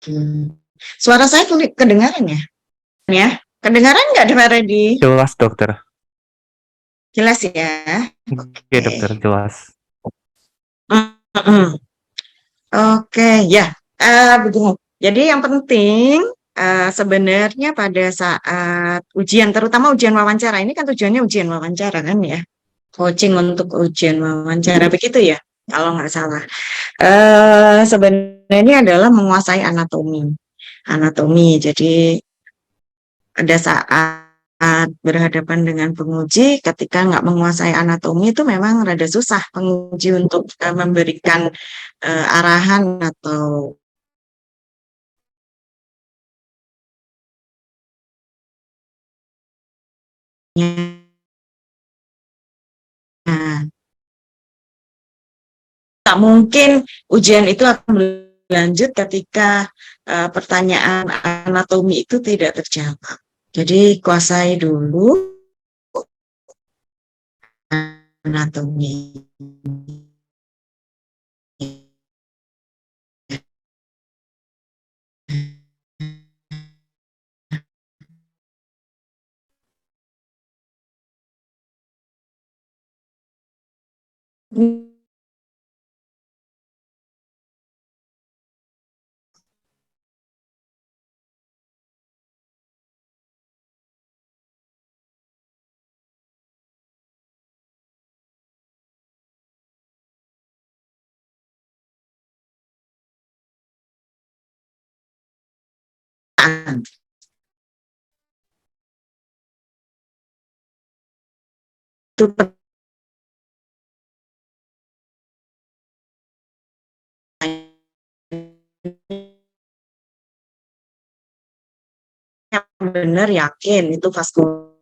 Hmm. Suara saya kedengaran ya? Ya, kedengaran nggak Pak Reddy? Jelas dokter. Jelas ya? Oke Oke. dokter, jelas. Mm-mm. Oke, ya. Begini. Jadi yang penting sebenarnya pada saat ujian, terutama ujian wawancara, ini kan tujuannya ujian wawancara kan ya? Coaching untuk ujian wawancara, begitu ya? Kalau nggak salah. Sebenarnya adalah menguasai anatomi. Anatomi. Jadi pada saat berhadapan dengan penguji, ketika nggak menguasai anatomi itu memang rada susah penguji untuk memberikan arahan atau nah, tak mungkin ujian itu akan berlanjut ketika pertanyaan anatomi itu tidak terjawab. Jadi kuasai dulu anatomi. Itu benar yakin itu vaskular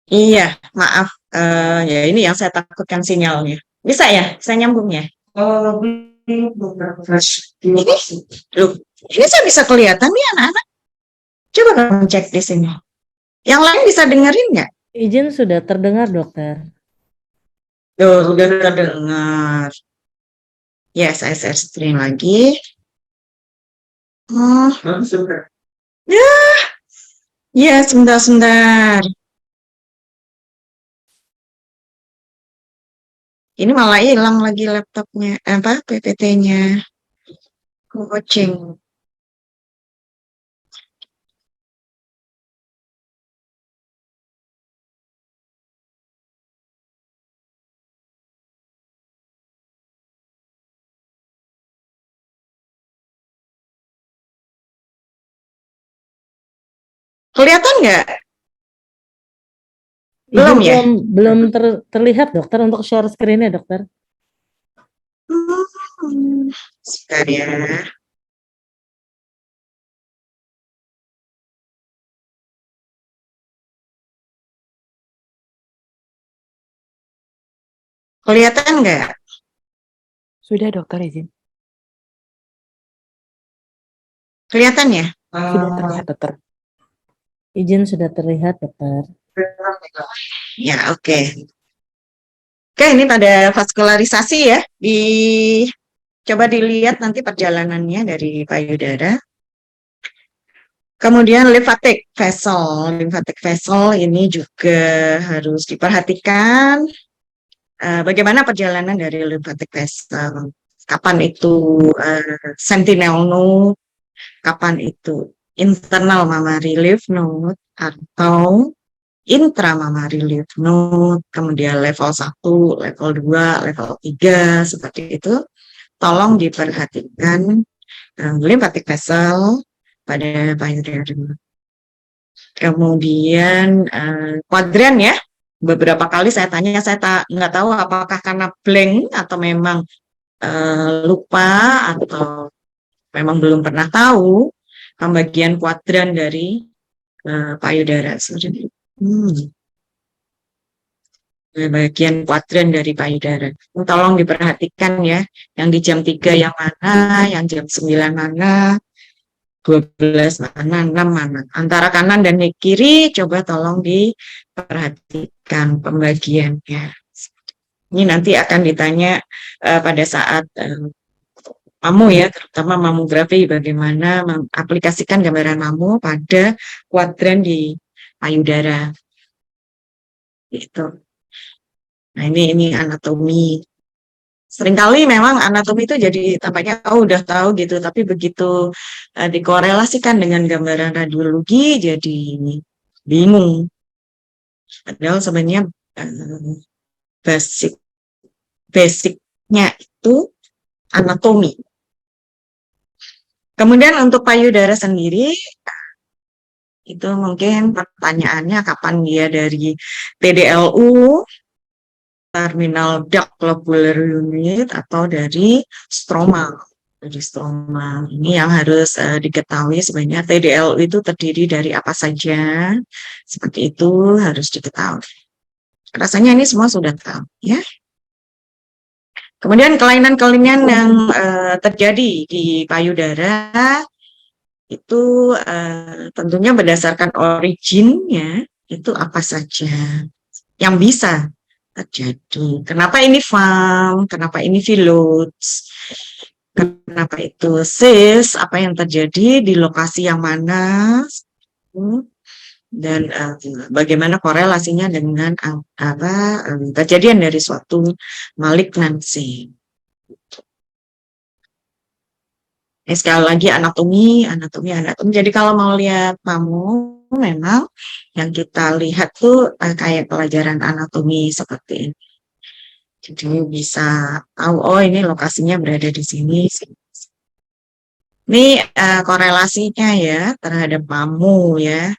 iya, maaf. Ya ini yang saya takutkan sinyalnya. Bisa ya? Saya nyambung ya? Oh, ini, loh, ini saya bisa kelihatan nih anak-anak. Coba kamu cek di sini. Yang lain bisa dengerin nggak? Izin sudah terdengar, dokter. Tuh, udah terdengar. Ya, saya share screen lagi. Oh, ya, ya, sebentar-sebentar. Ini malah hilang lagi laptopnya, apa, PPT-nya. Coaching. Kelihatan nggak? Belum Izin ya? belum terlihat dokter untuk share screen-nya dokter. Sebentar ya. Kelihatan nggak? Sudah dokter izin. Kelihatan ya? Sudah terlihat dokter. Izin sudah terlihat dokter. Ya, oke. Oke, ini pada vaskularisasi ya. Coba dilihat nanti perjalanannya dari payudara. Kemudian lymphatic vessel. Lymphatic vessel ini juga harus diperhatikan. Bagaimana perjalanan dari lymphatic vessel? Kapan itu sentinel node? Kapan itu internal mammary lymph node atau intramammary lymph node, kemudian level 1, level 2, level 3, seperti itu. Tolong diperhatikan lymphatic vessel pada payudara. Kemudian kuadran ya. Beberapa kali saya tanya, saya nggak tahu apakah karena blank atau memang lupa atau memang belum pernah tahu pembagian kuadran dari payudara. Bagian kuadran dari payudara. Tolong diperhatikan ya, yang di jam 3 yang mana, yang jam 9 mana, 12 mana, 6 mana. Antara kanan dan kiri, coba tolong diperhatikan pembagiannya. Ini nanti akan ditanya pada saat mamu ya, terutama mamografi, bagaimana mengaplikasikan gambaran mamu pada kuadran di payudara. Gitu. Nah, ini anatomi. Seringkali memang anatomi itu jadi tampaknya udah tahu gitu, tapi begitu dikorelasikan dengan gambaran radiologi jadi bingung. Padahal sebenarnya basicnya itu anatomi. Kemudian untuk payudara sendiri, itu mungkin pertanyaannya kapan dia dari TDLU, terminal duct lobular unit, atau dari stroma. Dari stroma ini yang harus diketahui sebenarnya TDLU itu terdiri dari apa saja, seperti itu harus diketahui. Rasanya ini semua sudah tahu ya. Kemudian kelainan-kelainan yang terjadi di payudara itu tentunya berdasarkan originnya itu apa saja yang bisa terjadi. Kenapa ini FAM? Kenapa ini Phyllodes? Kenapa itu cyst? Apa yang terjadi di lokasi yang mana? Dan bagaimana korelasinya dengan kejadian dari suatu malignansi. Sekali lagi anatomi. Jadi kalau mau lihat mamu, memang yang kita lihat tuh kayak pelajaran anatomi seperti ini. Jadi bisa tahu, oh ini lokasinya berada di sini. Ini korelasinya ya terhadap mamu ya.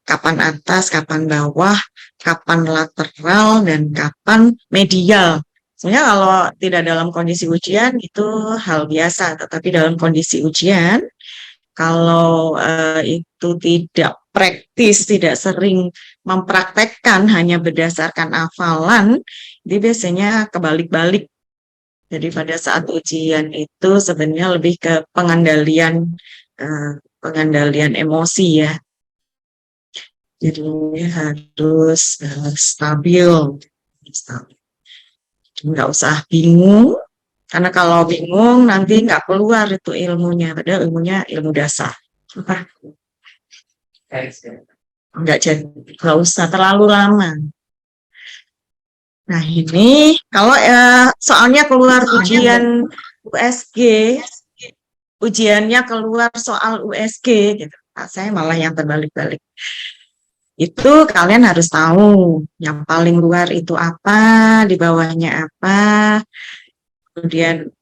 Kapan atas, kapan bawah, kapan lateral, dan kapan medial. Sebenarnya kalau tidak dalam kondisi ujian itu hal biasa, tetapi dalam kondisi ujian, kalau itu tidak praktis, tidak sering mempraktekkan, hanya berdasarkan hafalan, itu biasanya kebalik-balik. Jadi pada saat ujian itu sebenarnya lebih ke pengendalian emosi ya. Jadi harus stabil. Nggak usah bingung, karena kalau bingung nanti nggak keluar itu ilmunya, padahal ilmunya ilmu dasar. Nggak usah terlalu lama. Nah ini kalau soalnya keluar ujian USG, ujiannya keluar soal USG, gitu. Nah, saya malah yang terbalik-balik. Itu kalian harus tahu yang paling luar itu apa, di bawahnya apa, kemudian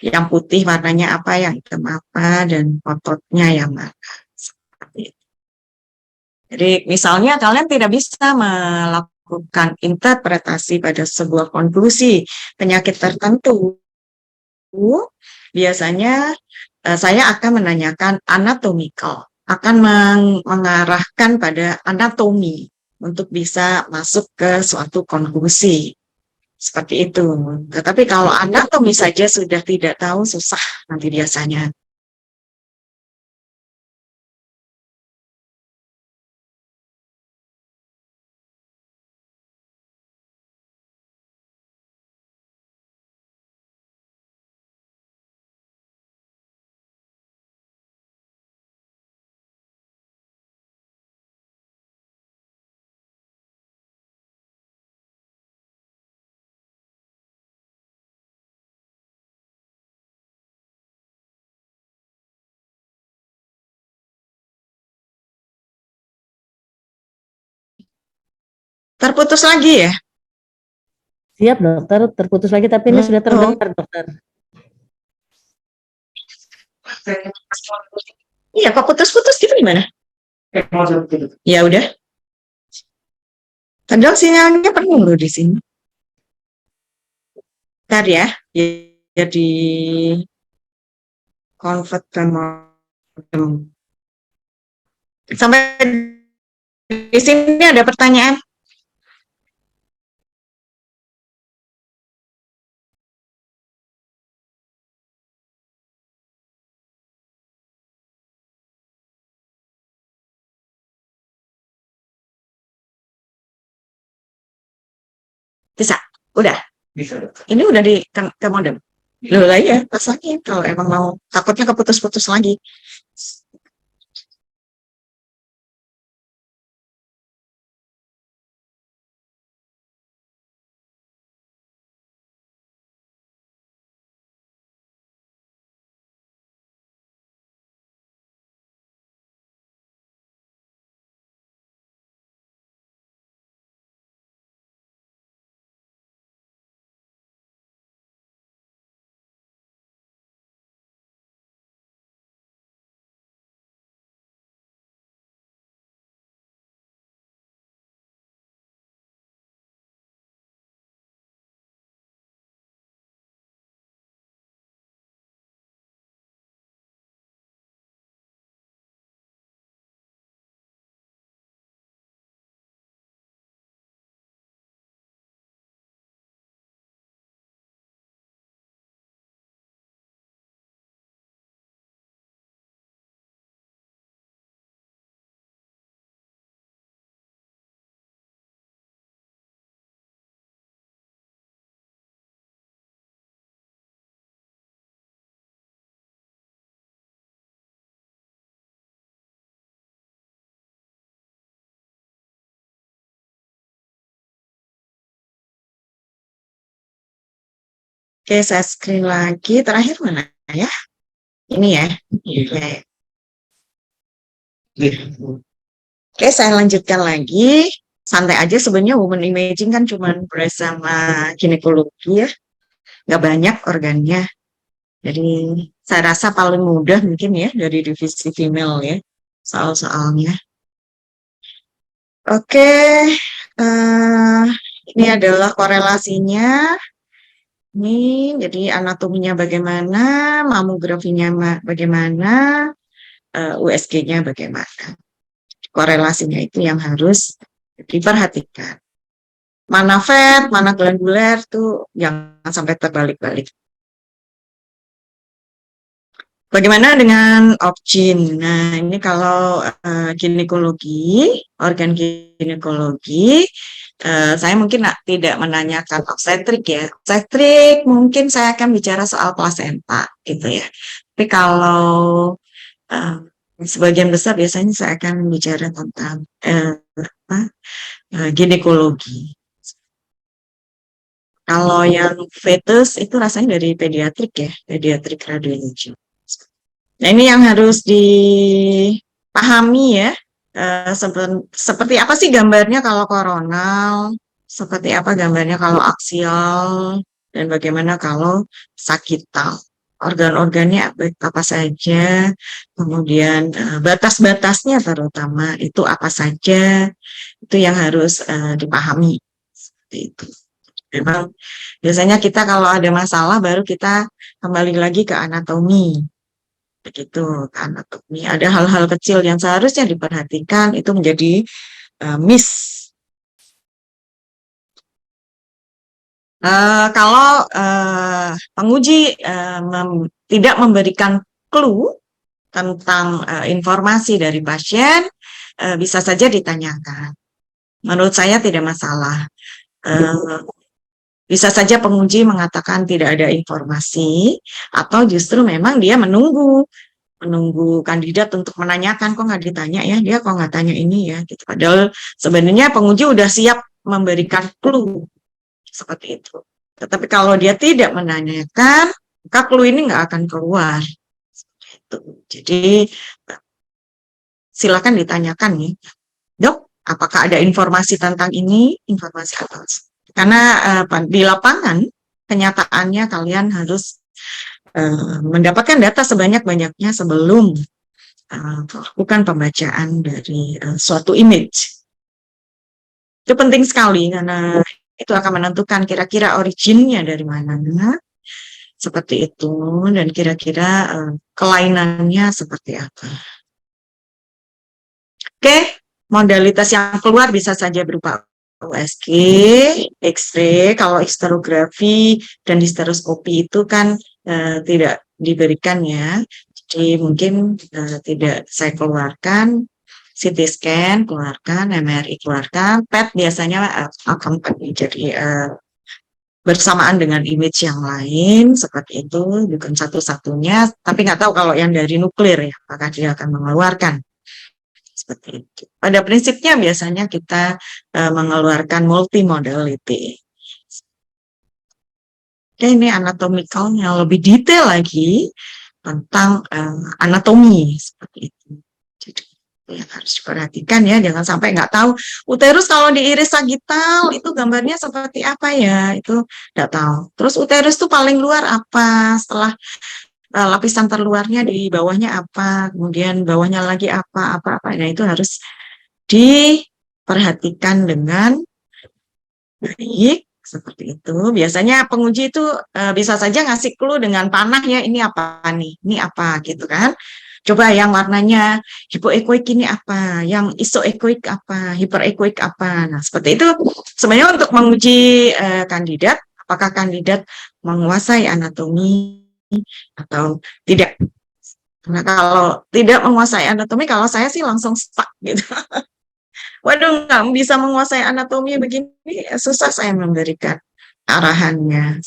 yang putih warnanya apa, yang hitam apa, dan ototnya yang mana. Seperti itu. Jadi misalnya kalian tidak bisa melakukan melakukan interpretasi pada sebuah konklusi penyakit tertentu, biasanya saya akan menanyakan anatomical, akan mengarahkan pada anatomi untuk bisa masuk ke suatu konklusi. Seperti itu. Tetapi kalau anatomi saja sudah tidak tahu, susah nanti biasanya. Terputus lagi ya? Siap dokter, terputus lagi tapi ini sudah terdengar dokter. Iya, kok putus-putus gitu gimana? Ya udah. Padahal sinyalnya penuh loh di sini. Bentar ya, jadi convert ke modem. Sampai di sini ada pertanyaan? Bisa? Udah? Ini udah di ke modem? Loh lah ya, pasangin kalau emang mau. Takutnya keputus-putus lagi. Oke, saya screen lagi. Terakhir mana ya? Ini ya. Oke, saya lanjutkan lagi. Santai aja sebenarnya woman imaging kan cuma breast sama ginekologi ya. Nggak banyak organnya. Jadi saya rasa paling mudah mungkin ya dari divisi female ya. Soal-soalnya. Oke, ini adalah korelasinya. Ini jadi anatominya bagaimana, mamografinya bagaimana, USG-nya bagaimana. Korelasinya itu yang harus diperhatikan. Mana fat, mana glandular tuh jangan sampai terbalik-balik. Bagaimana dengan obgyn? Nah, ini kalau ginekologi, organ ginekologi, saya mungkin tidak menanyakan obstetrik ya. Obstetrik mungkin saya akan bicara soal plasenta gitu ya. Tapi kalau sebagian besar biasanya saya akan bicara tentang ginekologi. Kalau yang fetus itu rasanya dari pediatrik ya, pediatrik radiologi. Nah, ini yang harus dipahami ya. Seperti apa sih gambarnya kalau koronal, seperti apa gambarnya kalau aksial, dan bagaimana kalau sakital. organ-organnya apa saja, kemudian batas-batasnya terutama itu apa saja, itu yang harus dipahami. Seperti itu. Memang biasanya kita kalau ada masalah baru kita kembali lagi ke anatomi. Begitu, ke anatomi. Ada hal-hal kecil yang seharusnya diperhatikan itu menjadi miss. Kalau penguji tidak memberikan clue tentang informasi dari pasien, bisa saja ditanyakan. Menurut saya tidak masalah. Bisa saja penguji mengatakan tidak ada informasi, atau justru memang dia menunggu kandidat untuk menanyakan, kok nggak ditanya ya, dia kok nggak tanya ini ya, gitu. Padahal sebenarnya penguji udah siap memberikan clue seperti itu. Tetapi kalau dia tidak menanyakan, maka clue ini nggak akan keluar. Seperti itu. Jadi silakan ditanyakan nih, dok, apakah ada informasi tentang ini, informasi apa? Karena di lapangan kenyataannya kalian harus mendapatkan data sebanyak-banyaknya sebelum melakukan pembacaan dari suatu image. Itu penting sekali karena itu akan menentukan kira-kira originnya dari mana, seperti itu, dan kira-kira kelainannya seperti apa. Oke, modalitas yang keluar bisa saja berupa USG, X-ray, kalau histerografi dan histeroskopi itu kan tidak diberikan ya, jadi mungkin tidak saya keluarkan. CT scan keluarkan, MRI keluarkan, PET biasanya akan jadi bersamaan dengan image yang lain, seperti itu, bukan satu-satunya, tapi nggak tahu kalau yang dari nuklir ya, apakah dia akan mengeluarkan. Seperti itu. Pada prinsipnya biasanya kita mengeluarkan multimodality. Oke, ini anatomikalnya lebih detail lagi tentang anatomi seperti itu. Jadi yang harus diperhatikan ya, jangan sampai nggak tahu uterus kalau diiris sagital itu gambarnya seperti apa ya, itu nggak tahu. Terus uterus itu paling luar apa, setelah lapisan terluarnya di bawahnya apa, kemudian bawahnya lagi apa. Nah itu harus diperhatikan dengan baik, seperti itu. Biasanya penguji itu bisa saja ngasih clue dengan panah ya, ini apa nih, ini apa gitu kan. Coba yang warnanya hipoekoik ini apa, yang isoekoik apa, hiperekoik apa. Nah seperti itu sebenarnya untuk menguji kandidat, apakah kandidat menguasai anatomi atau tidak. Karena kalau tidak menguasai anatomi, kalau saya sih langsung stuck gitu. Waduh, nggak bisa menguasai anatomi begini, susah saya memberikan arahannya.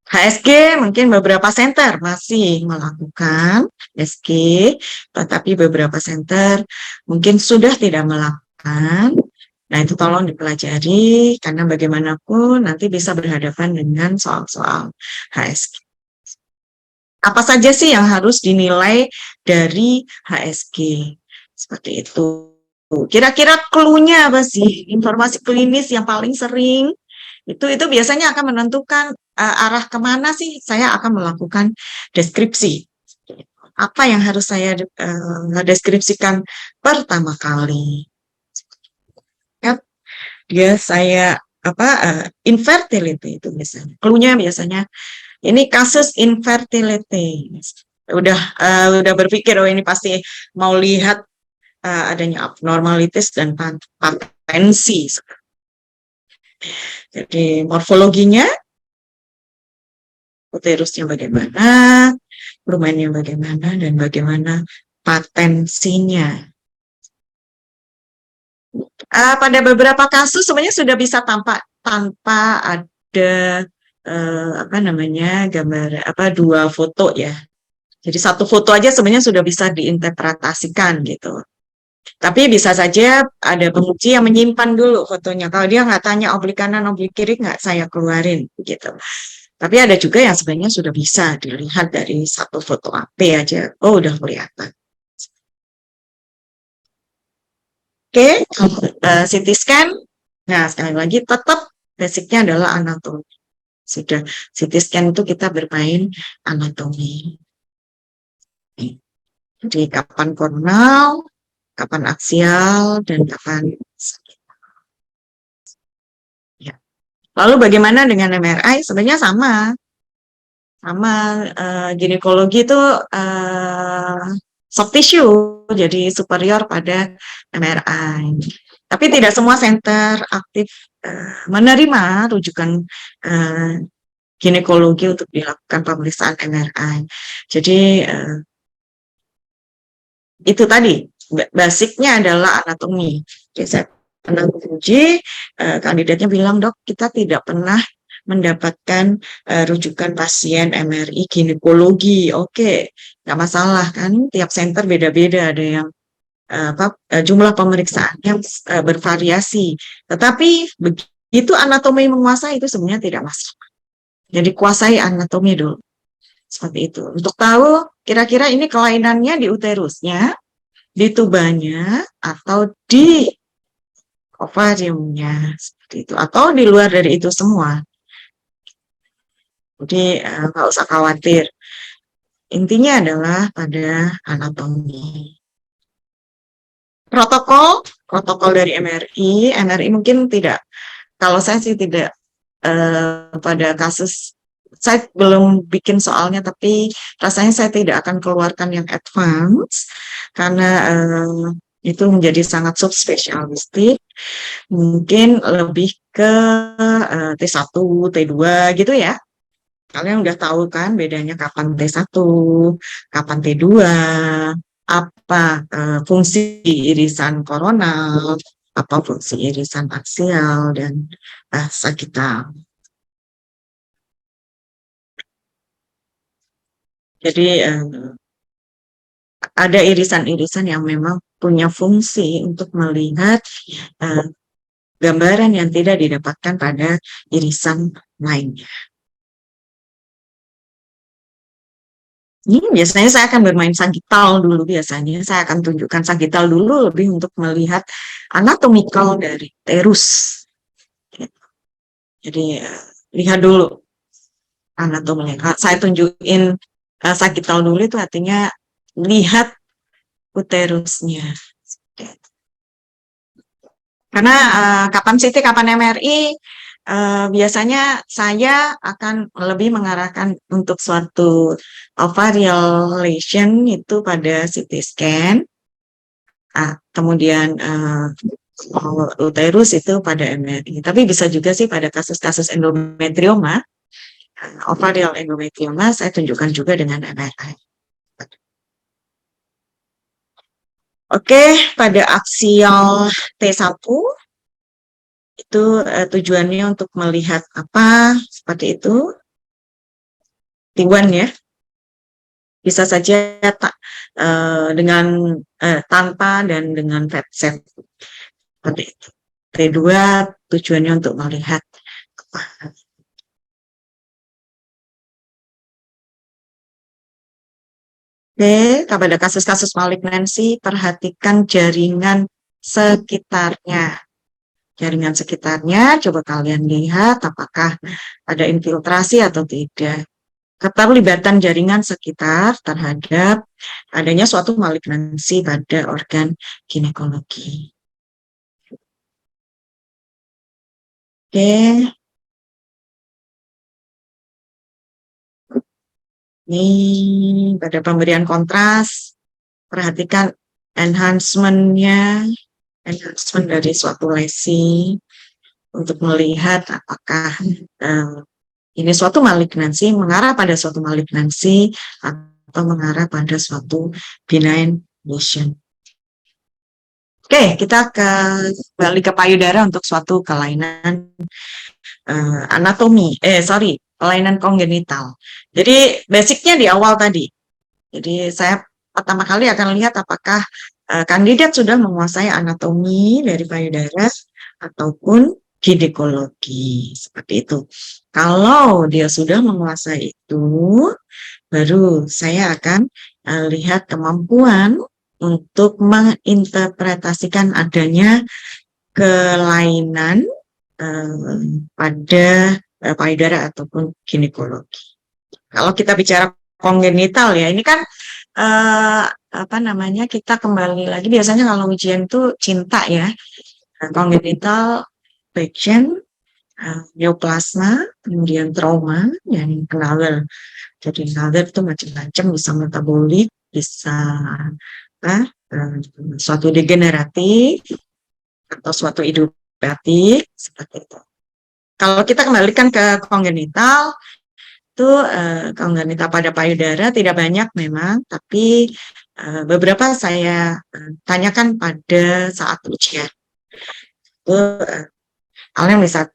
HSG mungkin beberapa center masih melakukan HSG, tetapi beberapa center mungkin sudah tidak melakukan. Nah, itu tolong dipelajari, karena bagaimanapun nanti bisa berhadapan dengan soal-soal HSG. Apa saja sih yang harus dinilai dari HSG? Seperti itu. Kira-kira clue-nya apa sih? Informasi klinis yang paling sering, itu biasanya akan menentukan arah kemana sih saya akan melakukan deskripsi. Apa yang harus saya deskripsikan pertama kali? Dia saya infertility itu misalnya. Clue-nya biasanya ini kasus infertility. Udah berpikir, oh ini pasti mau lihat adanya abnormalitas dan patensi. Jadi morfologinya, uterusnya bagaimana, lumennya bagaimana, dan bagaimana patensinya. Pada beberapa kasus sebenarnya sudah bisa tanpa ada gambar dua foto ya. Jadi satu foto aja sebenarnya sudah bisa diinterpretasikan gitu. Tapi bisa saja ada penguji yang menyimpan dulu fotonya. Kalau dia nggak tanya oblik kanan, oblik kiri, nggak saya keluarin gitu. Tapi ada juga yang sebenarnya sudah bisa dilihat dari satu foto AP aja. Oh, udah kelihatan. Oke, CT scan. Nah, sekali lagi tetap basicnya adalah anatomi. Sudah CT scan itu kita bermain anatomi. Jadi kapan koronal, kapan aksial, dan kapan sagital. Ya. Lalu bagaimana dengan MRI? Sebenarnya sama ginekologi itu soft tissue, jadi superior pada MRI. Tapi tidak semua center aktif menerima rujukan ginekologi untuk dilakukan pemeriksaan MRI. Jadi itu tadi basicnya adalah anatomi. Jadi saya pernah uji, kandidatnya bilang, dok, kita tidak pernah mendapatkan rujukan pasien MRI ginekologi. Oke, nggak masalah kan, tiap center beda-beda, ada yang jumlah pemeriksaannya bervariasi. Tetapi begitu anatomi menguasai itu sebenarnya tidak masalah. Jadi kuasai anatomi dulu. Seperti itu. Untuk tahu kira-kira ini kelainannya di uterusnya, di tubanya, atau di ovariumnya, seperti itu. Atau di luar dari itu semua. Jadi nggak usah khawatir. Intinya adalah pada anatomi. Protokol dari MRI mungkin tidak. Kalau saya sih tidak pada kasus, saya belum bikin soalnya, tapi rasanya saya tidak akan keluarkan yang advance karena itu menjadi sangat subspesialistik. Mungkin lebih ke T1, T2 gitu ya. Kalian udah tahu kan bedanya kapan T1, kapan T2, apa fungsi irisan koronal, apa fungsi irisan aksial, dan sagital. Jadi ada irisan-irisan yang memang punya fungsi untuk melihat gambaran yang tidak didapatkan pada irisan lainnya. Ini biasanya saya akan bermain sagital dulu, biasanya saya akan tunjukkan sagital dulu lebih untuk melihat anatomikal dari uterus. Jadi lihat dulu anatominya. Saya tunjukin sagital dulu itu artinya lihat uterusnya. Karena kapan CT, kapan MRI, biasanya saya akan lebih mengarahkan untuk suatu ovarial lesion itu pada CT scan, kemudian uterus itu pada MRI. Tapi bisa juga sih pada kasus-kasus endometrioma, ovarial endometrioma, saya tunjukkan juga dengan MRI. Oke, pada aksial T1 itu tujuannya untuk melihat apa seperti itu. T1 ya. Bisa saja dengan tanpa dan dengan FET-SET. Seperti itu. T2 tujuannya untuk melihat apa. Oke, pada kasus-kasus malignansi, perhatikan jaringan sekitarnya. Jaringan sekitarnya, coba kalian lihat apakah ada infiltrasi atau tidak. Keterlibatan jaringan sekitar terhadap adanya suatu malignansi pada organ ginekologi. Oke. Ini pada pemberian kontras, perhatikan enhancement dari suatu lesi untuk melihat apakah ini suatu malignansi, mengarah pada suatu malignansi atau mengarah pada suatu benign lesion. Oke, kita kembali ke payudara untuk suatu kelainan kelainan kongenital. Jadi basicnya di awal tadi. Jadi saya pertama kali akan lihat apakah kandidat sudah menguasai anatomi dari payudara ataupun ginekologi, seperti itu. Kalau dia sudah menguasai itu, baru saya akan lihat kemampuan untuk menginterpretasikan adanya kelainan pada payudara ataupun ginekologi. Kalau kita bicara kongenital ya, ini kan apa namanya, kita kembali lagi biasanya kalau ujian itu cinta ya. Kongenital infection, neoplasma, kemudian trauma, yang Naller. Jadi Naller itu macam-macam, bisa metabolik, bisa suatu degeneratif atau suatu idiopathic seperti itu. Kalau kita kembalikan ke kongenital, itu kongenital pada payudara tidak banyak memang, tapi beberapa saya tanyakan pada saat ujian. Itu kalian bisa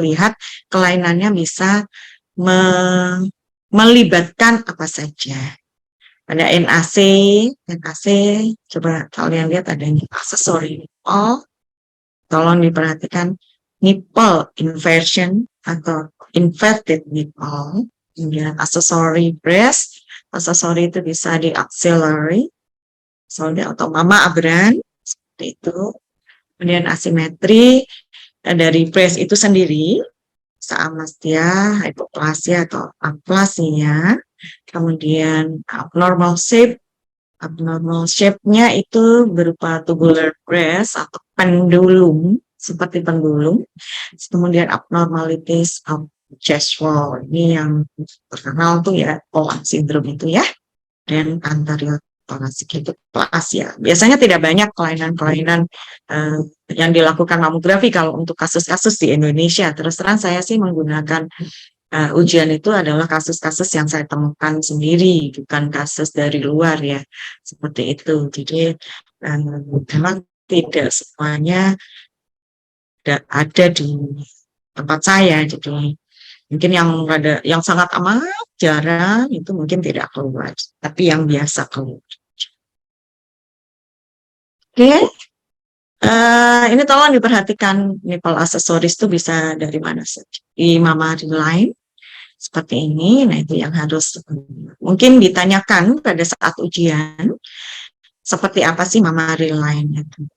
lihat kelainannya bisa melibatkan apa saja. Ada NAC, coba kalian lihat adanya aksesori nipple. Tolong diperhatikan nipple inversion atau inverted nipple. Kemudian aksesori breast, aksesori itu bisa di axillary, atau mama abran, seperti itu. Kemudian asimetri dari breast itu sendiri, amastia, hypoplasia atau aplasia. Kemudian abnormal shape-nya itu berupa tubular breast atau pendulum, seperti pendulum. Kemudian abnormalities of chest wall, ini yang terkenal tuh ya, Poland syndrome itu ya, dan anterior thoracic hypoplasia. Biasanya tidak banyak kelainan-kelainan yang dilakukan mamografi kalau untuk kasus-kasus di Indonesia. Terus terang saya sih menggunakan ujian itu adalah kasus-kasus yang saya temukan sendiri, bukan kasus dari luar ya, seperti itu. Jadi memang tidak semuanya ada di tempat saya. Jadi mungkin yang sangat amat jarang itu mungkin tidak keluar, tapi yang biasa keluar. Oke. Ini tolong diperhatikan, nipple aksesoris itu bisa dari mana saja. Di mammary line seperti ini. Nah, itu yang harus mungkin ditanyakan pada saat ujian, seperti apa sih mammary line itu.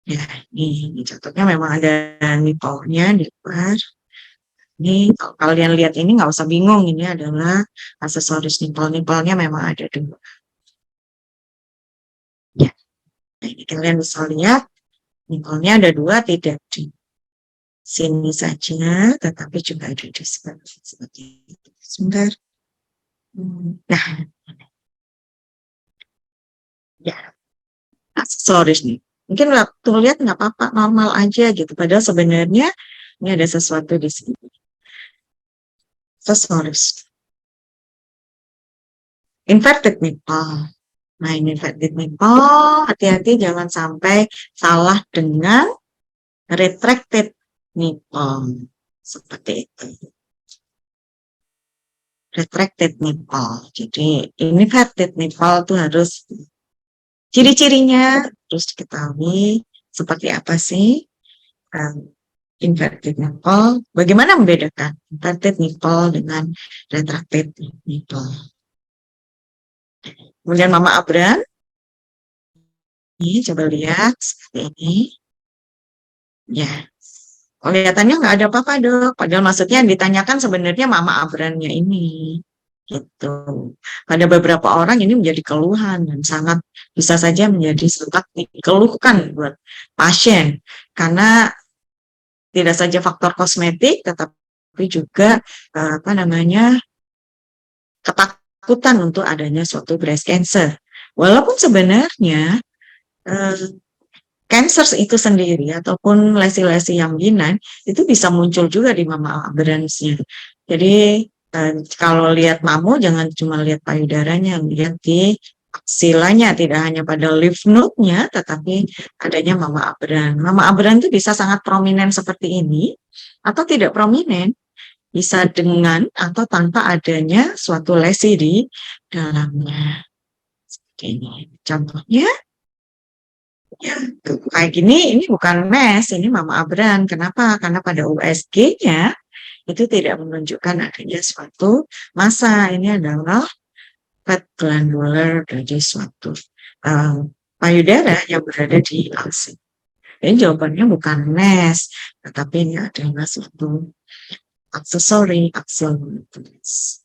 Ya, ini contohnya memang ada nipple-nya di luar. Ini kalau kalian lihat ini nggak usah bingung, ini adalah aksesoris nipple-nya memang ada dua. Ya, nah, ini kalian bisa lihat nipple-nya ada dua, tidak di sini saja, tetapi juga ada di seperti itu. Sebentar. Nah, ya, aksesoris nih. Mungkin waktu lihat nggak apa-apa, normal aja gitu. Padahal sebenarnya ini ada sesuatu di sini. Aksesoris. Inverted nipple. Nah, ini inverted nipple, hati-hati jangan sampai salah dengan retracted nipple. Seperti itu. Retracted nipple. Jadi, inverted nipple itu harus ciri-cirinya terus diketahui seperti apa sih inverted nipple. Bagaimana membedakan inverted nipple dengan retracted nipple? Kemudian mama abran. Ini coba lihat seperti ini. Ya. Kelihatannya nggak ada apa-apa, Dok. Padahal maksudnya yang ditanyakan sebenarnya mama abrannya ini. Gitu. Pada beberapa orang ini menjadi keluhan dan sangat bisa saja menjadi sangat dikeluhkan buat pasien karena tidak saja faktor kosmetik tetapi juga ketakutan untuk adanya suatu breast cancer. Walaupun sebenarnya cancer itu sendiri ataupun lesi-lesi yang benign itu bisa muncul juga di mama abransnya. Jadi kalau lihat mamo jangan cuma lihat payudaranya, lihat di aksilanya, tidak hanya pada lymph node-nya tetapi adanya mama abran. Mama abran itu bisa sangat prominent seperti ini atau tidak prominent, bisa dengan atau tanpa adanya suatu lesi di dalamnya. Seperti ini. Contohnya ya, kayak gini, ini bukan mes, ini mama abran. Kenapa? Karena pada USG-nya itu tidak menunjukkan adanya suatu massa. Ini adalah fat glandular dari suatu payudara yang berada di aksil. Jadi jawabannya bukan NES, tetapi ini adalah suatu aksesori aksiologiis.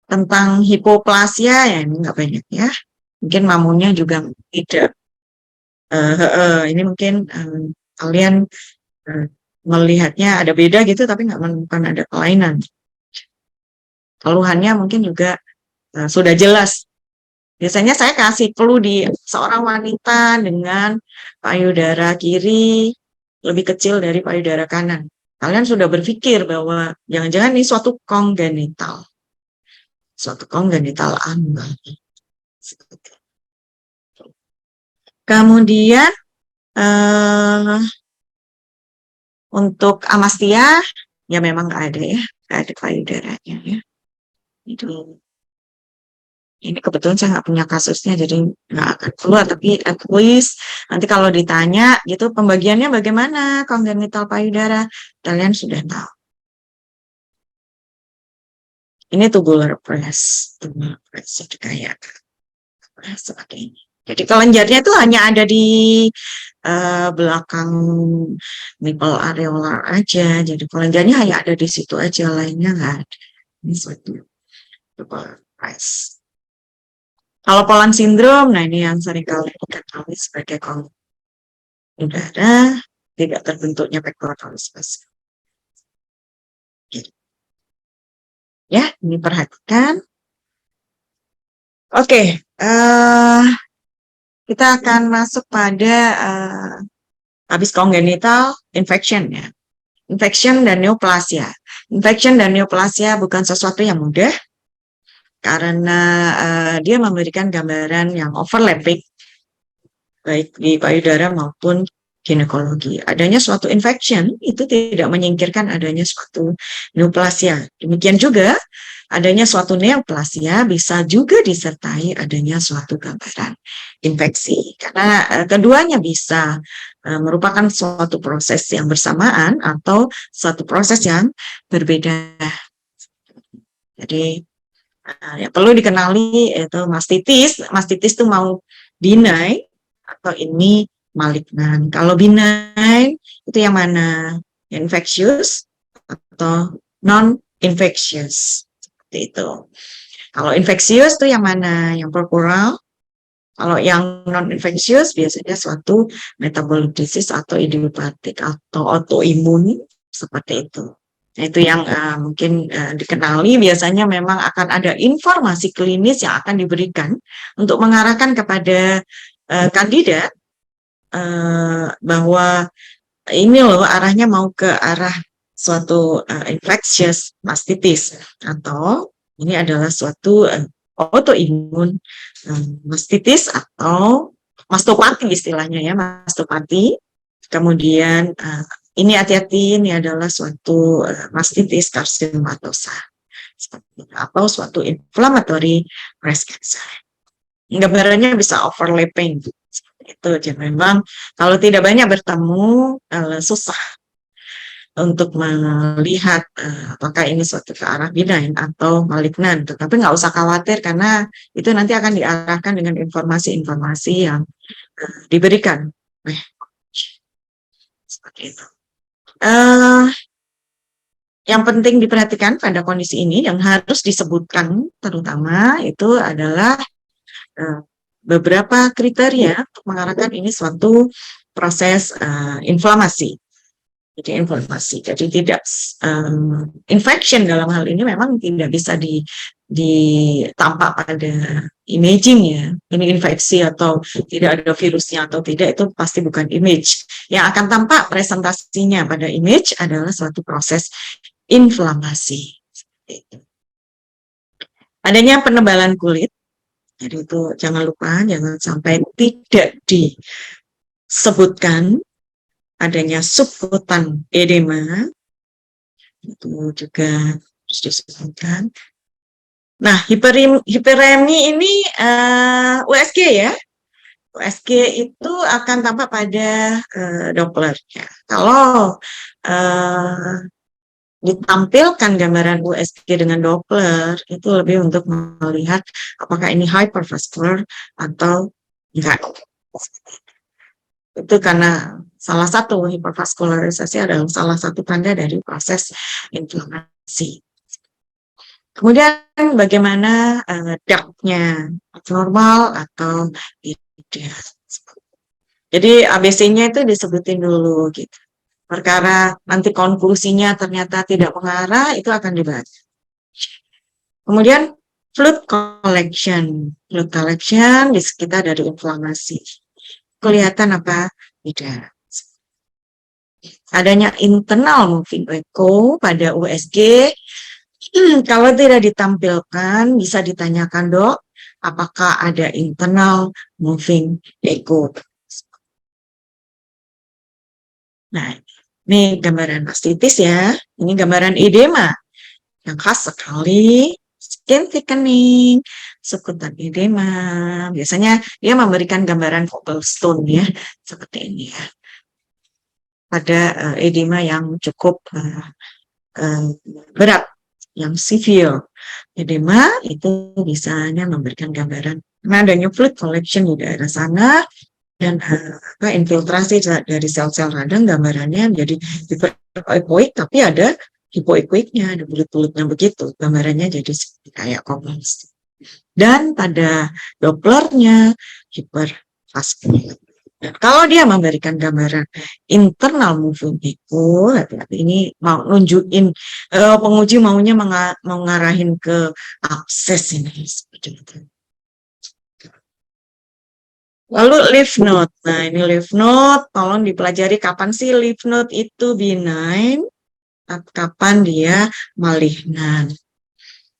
Tentang hipoplasia ya ini nggak banyak ya. Mungkin mamunya juga tidak. Ini mungkin kalian melihatnya ada beda gitu, tapi nggak menemukan ada kelainan. Keluhannya mungkin juga sudah jelas. Biasanya saya kasih clue di seorang wanita dengan payudara kiri lebih kecil dari payudara kanan. Kalian sudah berpikir bahwa jangan-jangan ini suatu kongenital. Suatu kongenital ambal. Kemudian untuk amastia ya memang nggak ada ya, nggak ada payudaranya ya. Itu ini kebetulan saya nggak punya kasusnya jadi nggak akan keluar, tapi at least nanti kalau ditanya gitu pembagiannya bagaimana kongenital payudara kalian sudah tahu. Ini tubular press jadi kayak seperti ini. Jadi kelenjarnya itu hanya ada di belakang nipple areolar aja. Jadi kelenjarnya hanya ada di situ aja, lainnya nggak ada. Ini suatu tubular press. Kalau Poland syndrome, nah ini yang sering kali diketahui sebagai kolom udara tidak terbentuknya pectoralis spesial. Ya, ini perhatikan. Oke, kita akan masuk pada habis congenital infection ya. Infection dan neoplasia. Infection dan neoplasia bukan sesuatu yang mudah karena dia memberikan gambaran yang overlapping baik di payudara maupun ginekologi. Adanya suatu infection itu tidak menyingkirkan adanya suatu neoplasia. Demikian juga adanya suatu neoplasia bisa juga disertai adanya suatu gambaran infeksi. Karena keduanya bisa merupakan suatu proses yang bersamaan atau suatu proses yang berbeda. Jadi yang perlu dikenali itu mastitis. Mastitis itu mau benign atau ini malignan. Kalau benign itu yang mana? Infectious atau non-infectious. Seperti itu. Kalau infectious itu yang mana? Yang purpural. Kalau yang non-infectious biasanya suatu metabolic disease atau idiopatik atau autoimun seperti itu. Nah, itu yang mungkin dikenali. Biasanya memang akan ada informasi klinis yang akan diberikan untuk mengarahkan kepada kandidat bahwa ini loh arahnya mau ke arah suatu infectious mastitis atau ini adalah suatu autoimun mastitis atau mastopati istilahnya ya, mastopati. Kemudian ini hati-hati, ini adalah suatu mastitis karsinomatosa atau suatu inflammatory breast cancer. Gambarannya bisa overlapping itu. Jadi memang kalau tidak banyak bertemu susah untuk melihat apakah ini suatu ke arah benign atau malignan. Tetapi nggak usah khawatir karena itu nanti akan diarahkan dengan informasi-informasi yang diberikan. Seperti itu. Yang penting diperhatikan pada kondisi ini yang harus disebutkan terutama itu adalah beberapa kriteria untuk mengarahkan ini suatu proses inflamasi. Jadi inflamasi. Jadi tidak infection dalam hal ini memang tidak bisa ditampak pada imaging ya. Ini infeksi atau tidak ada virusnya atau tidak itu pasti bukan image. Yang akan tampak presentasinya pada image adalah suatu proses inflamasi. Adanya penebalan kulit. Jadi itu jangan lupa, jangan sampai tidak disebutkan adanya subkutan edema. Itu juga harus disebutkan. Nah, hiperemi ini USG ya. USG itu akan tampak pada Dopplernya. Kalau ditampilkan gambaran USG dengan Doppler itu lebih untuk melihat apakah ini hypervascular atau enggak. Itu karena salah satu hipervaskularisasi adalah salah satu tanda dari proses inflamasi. Kemudian bagaimana dark-nya, abnormal atau tidak. Jadi ABC-nya itu disebutin dulu gitu. Perkara nanti konklusinya ternyata tidak mengarah, itu akan dibahas. Kemudian fluid collection. Fluid collection di sekitar dari inflamasi. Kelihatan apa? Tidak. Adanya internal moving echo pada USG, kalau tidak ditampilkan, bisa ditanyakan, Dok, apakah ada internal moving echo? Nah, ini gambaran mastitis ya. Ini gambaran edema yang khas sekali, skin thickening, sekutan edema. Biasanya dia memberikan gambaran cobblestone ya, seperti ini ya. Pada edema yang cukup berat, yang severe. Edema itu bisanya memberikan gambaran karena adanya fluid collection di daerah sana dan infiltrasi dari sel-sel radang, gambarannya menjadi hiperekoik, tapi ada hipoekoiknya, ada bulut-bulutnya begitu, gambarannya jadi kayak kompleks. Dan pada Dopplernya hipervaskular. Dan kalau dia memberikan gambaran internal moving echo, ini mau nunjukin penguji maunya mengarahin ke abses ini seperti itu. Lalu lymph node. Nah, ini lymph node, tolong dipelajari kapan sih lymph node itu benign, kapan dia malignan.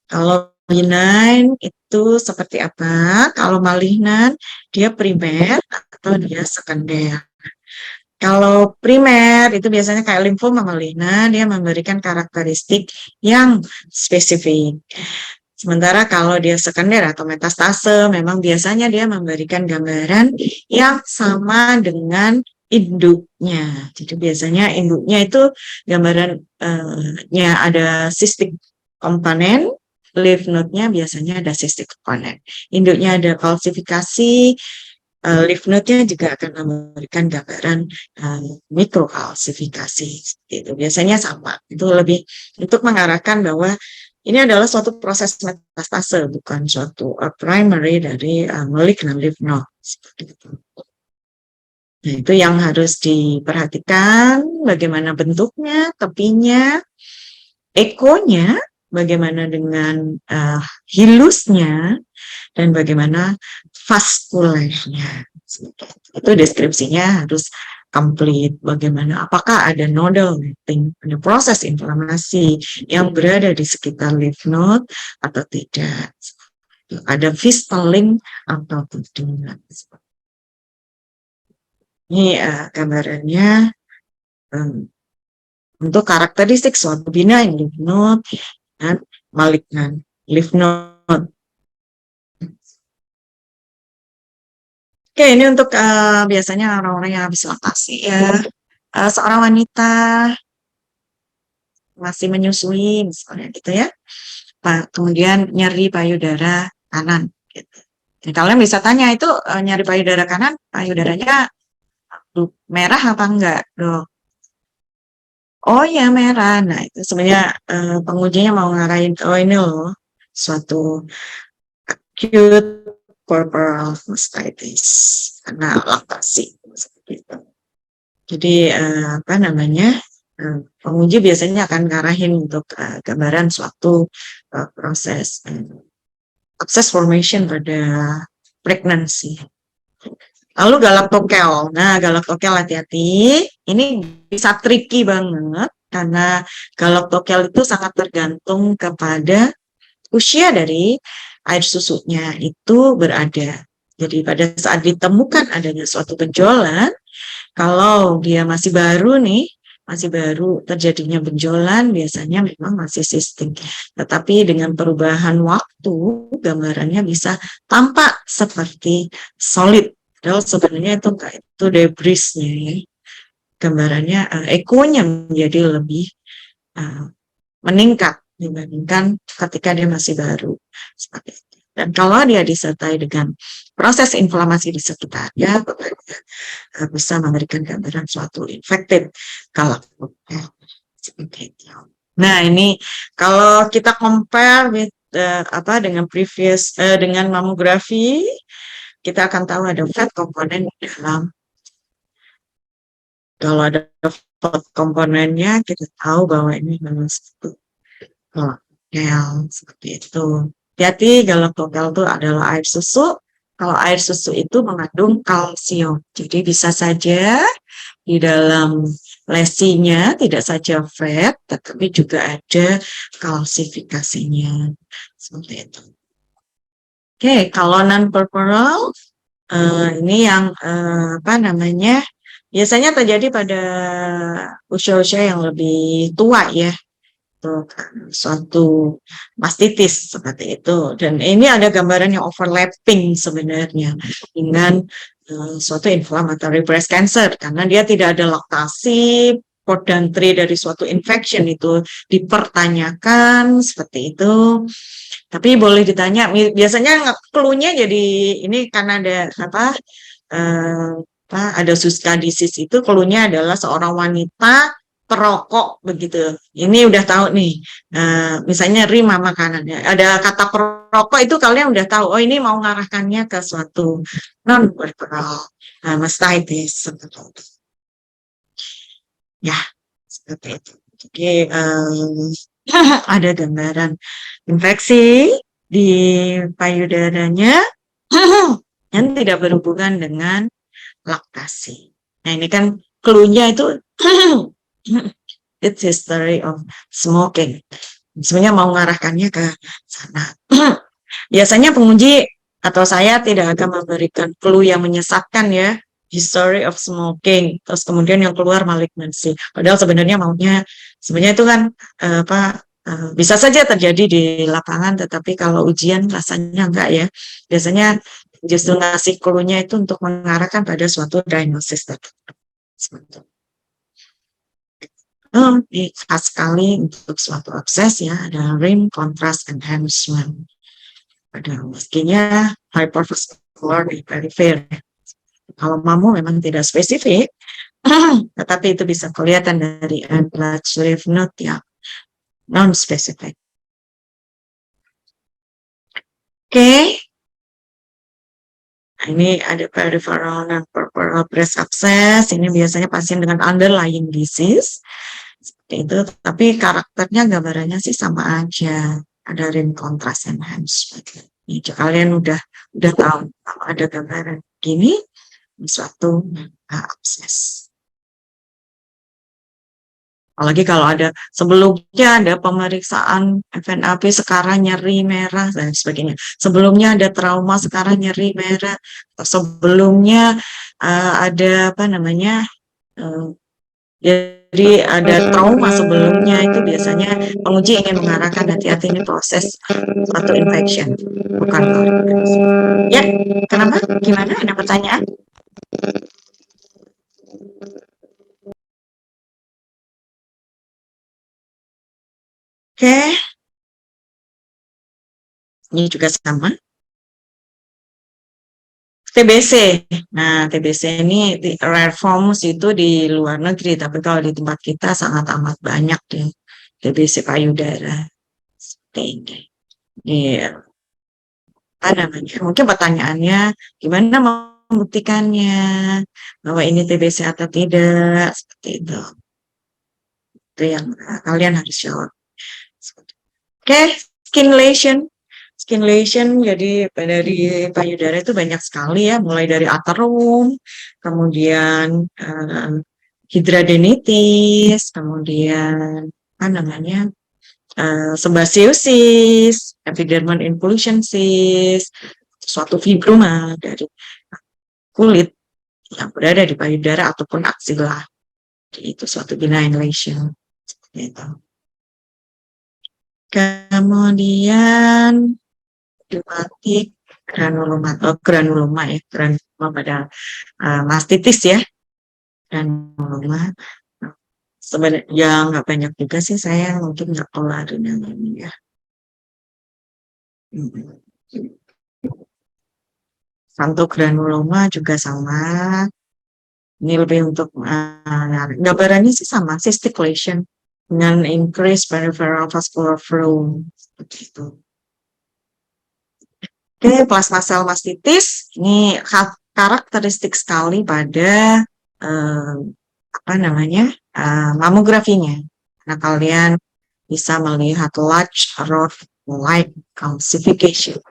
Kalau benign itu seperti apa? Kalau malignan, dia primer atau dia sekunder. Kalau primer itu biasanya kayak limfoma malignan, dia memberikan karakteristik yang spesifik. Sementara kalau dia sekunder atau metastase, memang biasanya dia memberikan gambaran yang sama dengan induknya. Jadi biasanya induknya itu gambarannya ada cystic komponen, lymph node-nya biasanya ada cystic komponen. Induknya ada kalsifikasi, lymph node-nya juga akan memberikan gambaran mikrokalsifikasi. Itu biasanya sama. Itu lebih untuk mengarahkan bahwa ini adalah suatu proses metastase, bukan suatu primary dari malignant lymph node. Seperti itu. Nah, itu yang harus diperhatikan, bagaimana bentuknya, tepinya, ekonya, bagaimana dengan hilusnya, dan bagaimana vaskulernya. Itu deskripsinya harus complete. Bagaimana, apakah ada nodal netting, ada proses inflamasi yang berada di sekitar lymph node atau tidak. Ada fistelling atau tidak. Ini gambarannya untuk karakteristik suatu benign lymph node dan malignant lymph node. Oke, ini untuk biasanya orang-orang yang habis laktasi ya. Seorang wanita masih menyusui misalnya gitu ya. Kemudian nyeri payudara kanan gitu. Jadi kalian bisa tanya itu nyeri payudara kanan, payudaranya merah apa enggak, Dok? Oh ya merah. Nah, itu sebenarnya pengujinya mau ngarahin ini loh suatu acute puerperal mastitis karena laktasi seperti itu. Jadi penguji biasanya akan ngarahin untuk gambaran suatu proses abscess formation pada pregnancy. Lalu galactokel. Nah, galactokel hati-hati. Ini bisa tricky banget karena galactokel itu sangat tergantung kepada usia dari air susunya itu berada. Jadi pada saat ditemukan adanya suatu benjolan, kalau dia masih baru nih, masih baru terjadinya benjolan, biasanya memang masih sistem. Tetapi dengan perubahan waktu, gambarannya bisa tampak seperti solid. Padahal sebenarnya itu debrisnya ya. Gambarannya ekonya menjadi lebih meningkat dibandingkan ketika dia masih baru. Seperti itu. Dan kalau dia disertai dengan proses inflamasi di sekitarnya, bisa memberikan gambaran suatu infected kalau seperti itu. Nah, ini kalau kita compare with dengan previous dengan mamografi, kita akan tahu ada fat komponen di dalam. Kalau ada fat komponennya, kita tahu bahwa ini memang satu gel seperti itu. Hati kalau gel itu adalah air susu. Kalau air susu itu mengandung kalsium, jadi bisa saja di dalam lesinya tidak saja fat, tetapi juga ada kalsifikasinya seperti itu. Oke, kalau non-purpural ini yang biasanya terjadi pada usia-usia yang lebih tua ya, suatu mastitis seperti itu. Dan ini ada gambaran yang overlapping sebenarnya dengan suatu inflammatory breast cancer karena dia tidak ada laktasi, port dan tray dari suatu infection itu dipertanyakan seperti itu. Tapi boleh ditanya, biasanya clue-nya jadi ini karena ada ada Suska disease itu clue-nya adalah seorang wanita perokok begitu. Ini udah tahu nih, misalnya rima makanannya. Ada kata perokok itu kalian udah tahu. Oh ini mau mengarahkannya ke suatu non-purpural mastitis seperti itu. Ya, seperti itu. Jadi ada gambaran infeksi di payudaranya yang tidak berhubungan dengan laktasi. Nah ini kan clue-nya itu it's history of smoking. Sebenarnya mau mengarahkannya ke sana. Biasanya penguji atau saya tidak akan memberikan clue yang menyesatkan ya, history of smoking, terus kemudian yang keluar malignancy. Padahal sebenarnya sebenarnya itu kan bisa saja terjadi di lapangan, tetapi kalau ujian rasanya enggak ya. Biasanya justru ngasih clue-nya itu untuk mengarahkan pada suatu diagnosis tertentu. Ini khas sekali untuk suatu abses ya, ada rim contrast enhancement. Ada meskinya hypervascular di perifer. Kalau mamu memang tidak spesifik, tetapi itu bisa kelihatan dari blood sleeve note yang non-spesifik. Oke. Nah, ini ada peripheral dan purpural breast abscess. Ini biasanya pasien dengan underlying disease. Seperti itu, tapi karakternya gambarannya sih sama aja. Ada rim contrast enhancement. Ini kalian udah tahu kalau ada gambaran gini suatu abscess. Apalagi kalau ada sebelumnya ada pemeriksaan FNAP sekarang nyeri merah dan sebagainya. Sebelumnya ada trauma sekarang nyeri merah. Sebelumnya ada jadi ada trauma sebelumnya itu biasanya penguji ingin mengarahkan hati-hati ini proses suatu infection, bukan malignancy. Ya, kenapa? Gimana? Ada pertanyaan? Oke. Ini juga sama. TBC. Nah, TBC ini rare forms itu di luar negeri, tapi kalau di tempat kita sangat amat banyak deh. TBC payudara. Seperti ini. Iya. Mungkin pertanyaannya gimana membuktikannya bahwa ini TBC atau tidak, seperti itu. Itu yang kalian harus jawab. Oke, skin lesion. Skin lesion jadi dari payudara itu banyak sekali ya, mulai dari aterum, kemudian hidradenitis, kemudian sebaceosis, epidermal inclusion cyst, suatu fibroma dari kulit yang berada di payudara ataupun aksila. Jadi itu suatu benign lesion. Seperti itu. Kemudian rheumatic granuloma ya, granuloma pada mastitis ya, granuloma. Sebenarnya nggak banyak juga sih, saya mungkin nggak keluarin yang ini ya. Pantogranuloma juga sama. Ini lebih untuk gambarannya sih sama, cystic lesion dengan increase peripheral vascular flow seperti itu. Oke, plasma cell mastitis ini karakteristik sekali pada mamografinya. Nah, kalian bisa melihat large rod like calcification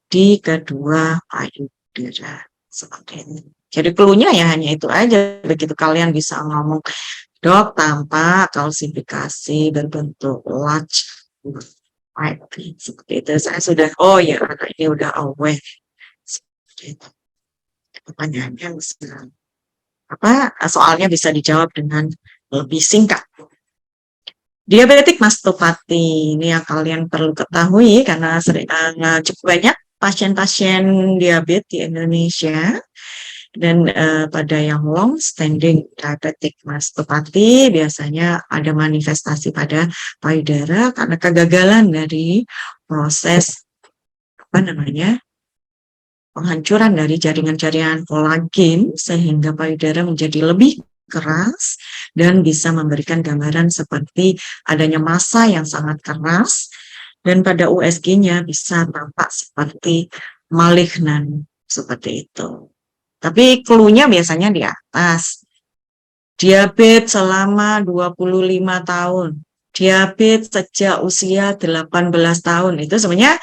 di kedua payudara seperti ini. Jadi clue-nya ya hanya itu aja. Begitu kalian bisa ngomong, dok, tampak kalsifikasi berbentuk large seperti itu. Saya sudah, oh ya, anak ini udah aware. Seperti itu. Pertanyaannya bisa soalnya bisa dijawab dengan lebih singkat. Diabetik mastopati ini yang kalian perlu ketahui karena cukup banyak pasien-pasien diabetes di Indonesia. Dan pada yang long standing diabetic mastopati biasanya ada manifestasi pada payudara karena kegagalan dari proses penghancuran dari jaringan-jaringan kolagen sehingga payudara menjadi lebih keras dan bisa memberikan gambaran seperti adanya massa yang sangat keras dan pada USG-nya bisa tampak seperti malignan seperti itu. Tapi clue-nya biasanya di atas. Diabetes selama 25 tahun. Diabetes sejak usia 18 tahun. Itu sebenarnya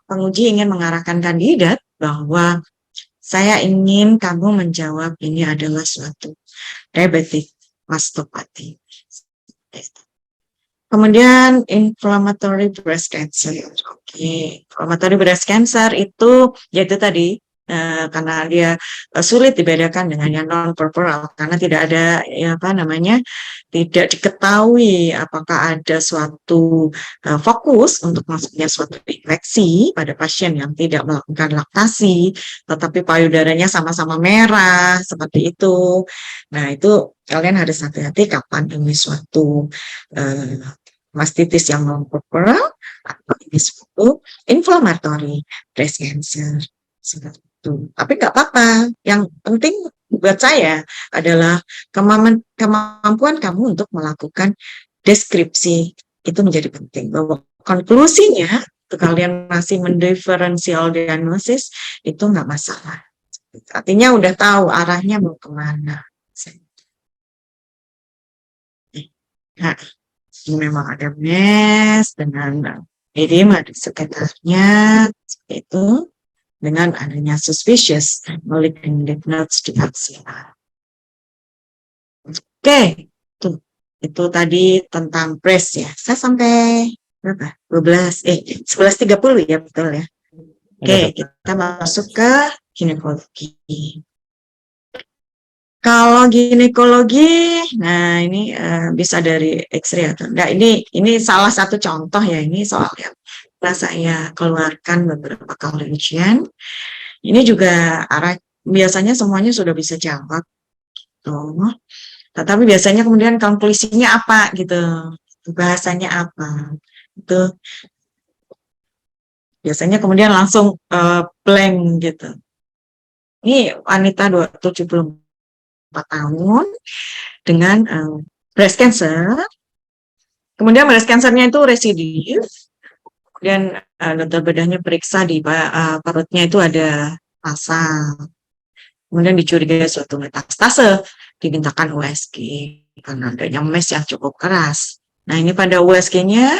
penguji ingin mengarahkan kandidat bahwa saya ingin kamu menjawab ini adalah suatu diabetic mastopati. Kemudian inflammatory breast cancer. Oke, inflammatory breast cancer itu yaitu tadi karena dia sulit dibedakan dengan yang non-purpural karena tidak ada tidak diketahui apakah ada suatu fokus untuk masuknya suatu infeksi pada pasien yang tidak melakukan laktasi tetapi payudaranya sama-sama merah seperti itu. Nah, itu kalian harus hati-hati kapan ini suatu mastitis yang non-purpural atau ini suatu inflammatory breast cancer seperti itu. Tapi nggak apa-apa. Yang penting buat saya adalah kemampuan kamu untuk melakukan deskripsi itu menjadi penting. Bahwa konklusinya itu kalian masih mendiferensial diagnosis itu nggak masalah. Artinya udah tahu arahnya mau kemana. Nah, ini memang ada mes dengan edema di sekitarnya seperti itu. Dengan adanya suspicious malignant nodes di axilla. Oke, itu tadi tentang breast ya. Saya sampai berapa? 11.30 ya, betul ya. Oke, kita masuk ke ginekologi. Kalau ginekologi, nah ini bisa dari X-ray atau enggak. Ini salah satu contoh ya, ini soal yang saya keluarkan beberapa kali ujian. Ini juga biasanya semuanya sudah bisa jawab. Gitu. Tetapi biasanya kemudian konklusinya apa gitu, bahasanya apa. Itu biasanya kemudian langsung blank gitu. Ini wanita 74 tahun dengan breast cancer. Kemudian breast cancernya itu residif. Kemudian dokter bedahnya periksa di perutnya itu ada massa. Kemudian dicurigai suatu metastase, dimintakan USG karena adanya mes yang cukup keras. Nah, ini pada USG-nya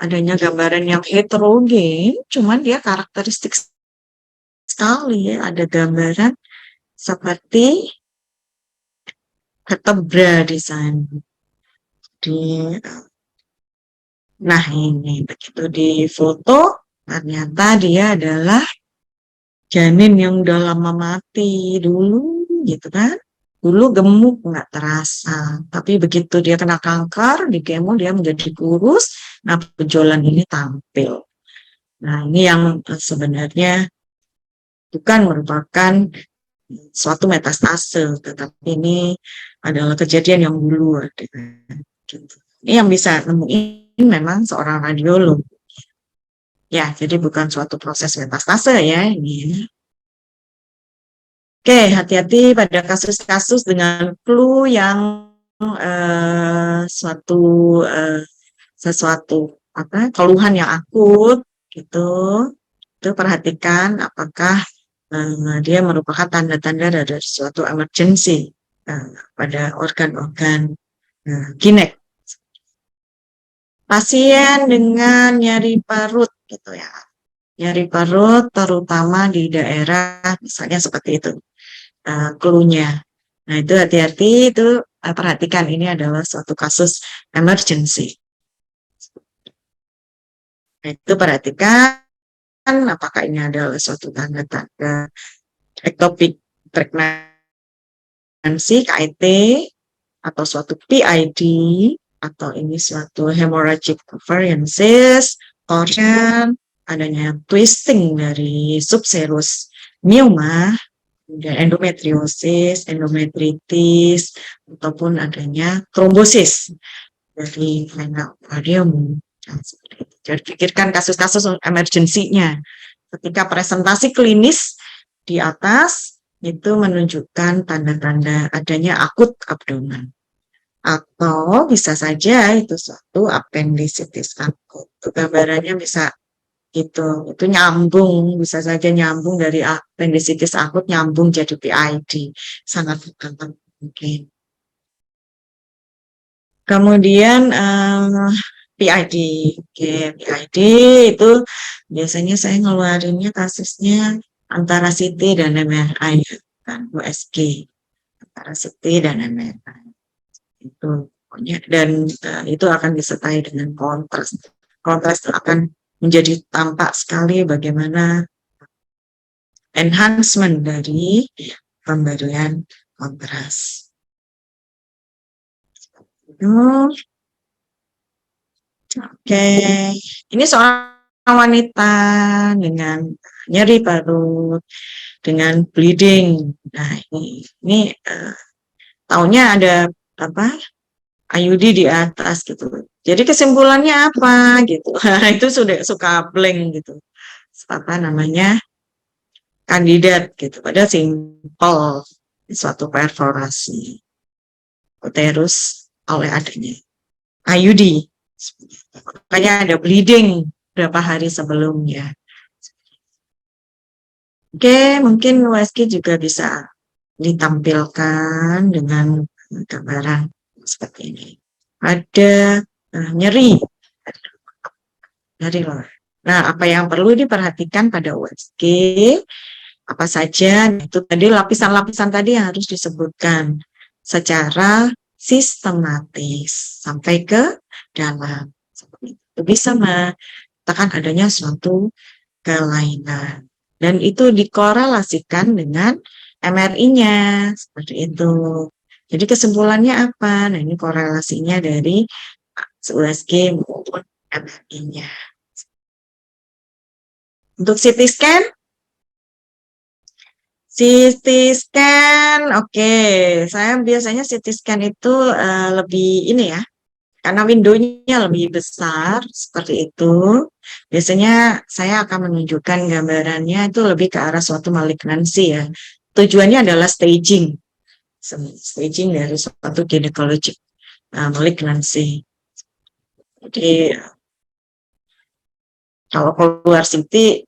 adanya gambaran yang heterogen, cuman dia karakteristik sekali ya, ada gambaran seperti vertebra di sana. Nah, ini begitu di foto, ternyata dia adalah janin yang udah lama mati dulu, gitu kan. Dulu gemuk, nggak terasa. Tapi begitu dia kena kanker, di kemo dia menjadi kurus, nah benjolan ini tampil. Nah, ini yang sebenarnya bukan merupakan suatu metastase, tetapi ini adalah kejadian yang dulu. Ini yang bisa nemuin memang seorang radiolog. Ya, jadi bukan suatu proses metastase ya ini. Oke, hati-hati pada kasus-kasus dengan flu yang sesuatu keluhan yang akut gitu. Itu perhatikan apakah dia merupakan tanda-tanda dari suatu emergency pada organ-organ ginek. Pasien dengan nyeri perut gitu ya. Nyeri perut terutama di daerah misalnya seperti itu clue-nya. Nah, itu hati-hati, itu perhatikan ini adalah suatu kasus emergency. Nah, itu perhatikan apakah ini adalah suatu tanda-tanda ectopic pregnancy, KIT, atau suatu PID, atau ini suatu hemorrhagic variances, torsion, adanya twisting dari subserous myoma, kemudian endometriosis, endometritis, ataupun adanya trombosis dari vena ovarium. Jadi pikirkan kasus-kasus emergensinya. Ketika presentasi klinis di atas, itu menunjukkan tanda-tanda adanya akut abdomen. Atau bisa saja itu suatu appendicitis akut. Gambarannya bisa itu nyambung, bisa saja nyambung dari appendicitis akut nyambung jadi PID, sangat mungkin. Kemudian PID, PID itu biasanya saya ngeluarinnya kasusnya antara CT dan MRI, kan USG, antara CT dan MRI itu pokoknya, dan itu akan disertai dengan kontras. Kontras akan menjadi tampak sekali bagaimana enhancement dari pemberian kontras. Oke, ini seorang wanita dengan nyeri perut, dengan bleeding. Nah, ini taunya ada IUD di atas gitu. Jadi kesimpulannya apa gitu? Itu sudah suka blank gitu. Apa namanya? Kandidat gitu. Padahal simpel suatu perforasi uterus oleh adanya IUD. Makanya ada bleeding berapa hari sebelumnya. Oke, mungkin USG juga bisa ditampilkan dengan gambaran seperti ini. Ada nyeri loh. Nah, apa yang perlu diperhatikan pada USG? Apa saja? Itu tadi lapisan-lapisan tadi yang harus disebutkan secara sistematis sampai ke dalam. Itu bisa mengatakan adanya suatu kelainan. Dan itu dikorelasikan dengan MRI-nya, seperti itu. Jadi kesimpulannya apa? Nah, ini korelasinya dari USG maupun MRI-nya. Untuk CT scan? CT scan, oke. Saya biasanya CT scan itu lebih ini ya, karena window-nya lebih besar, seperti itu. Biasanya saya akan menunjukkan gambarannya itu lebih ke arah suatu malignansi ya. Tujuannya adalah staging dari suatu gynecologic malignancy. Jadi kalau keluar CT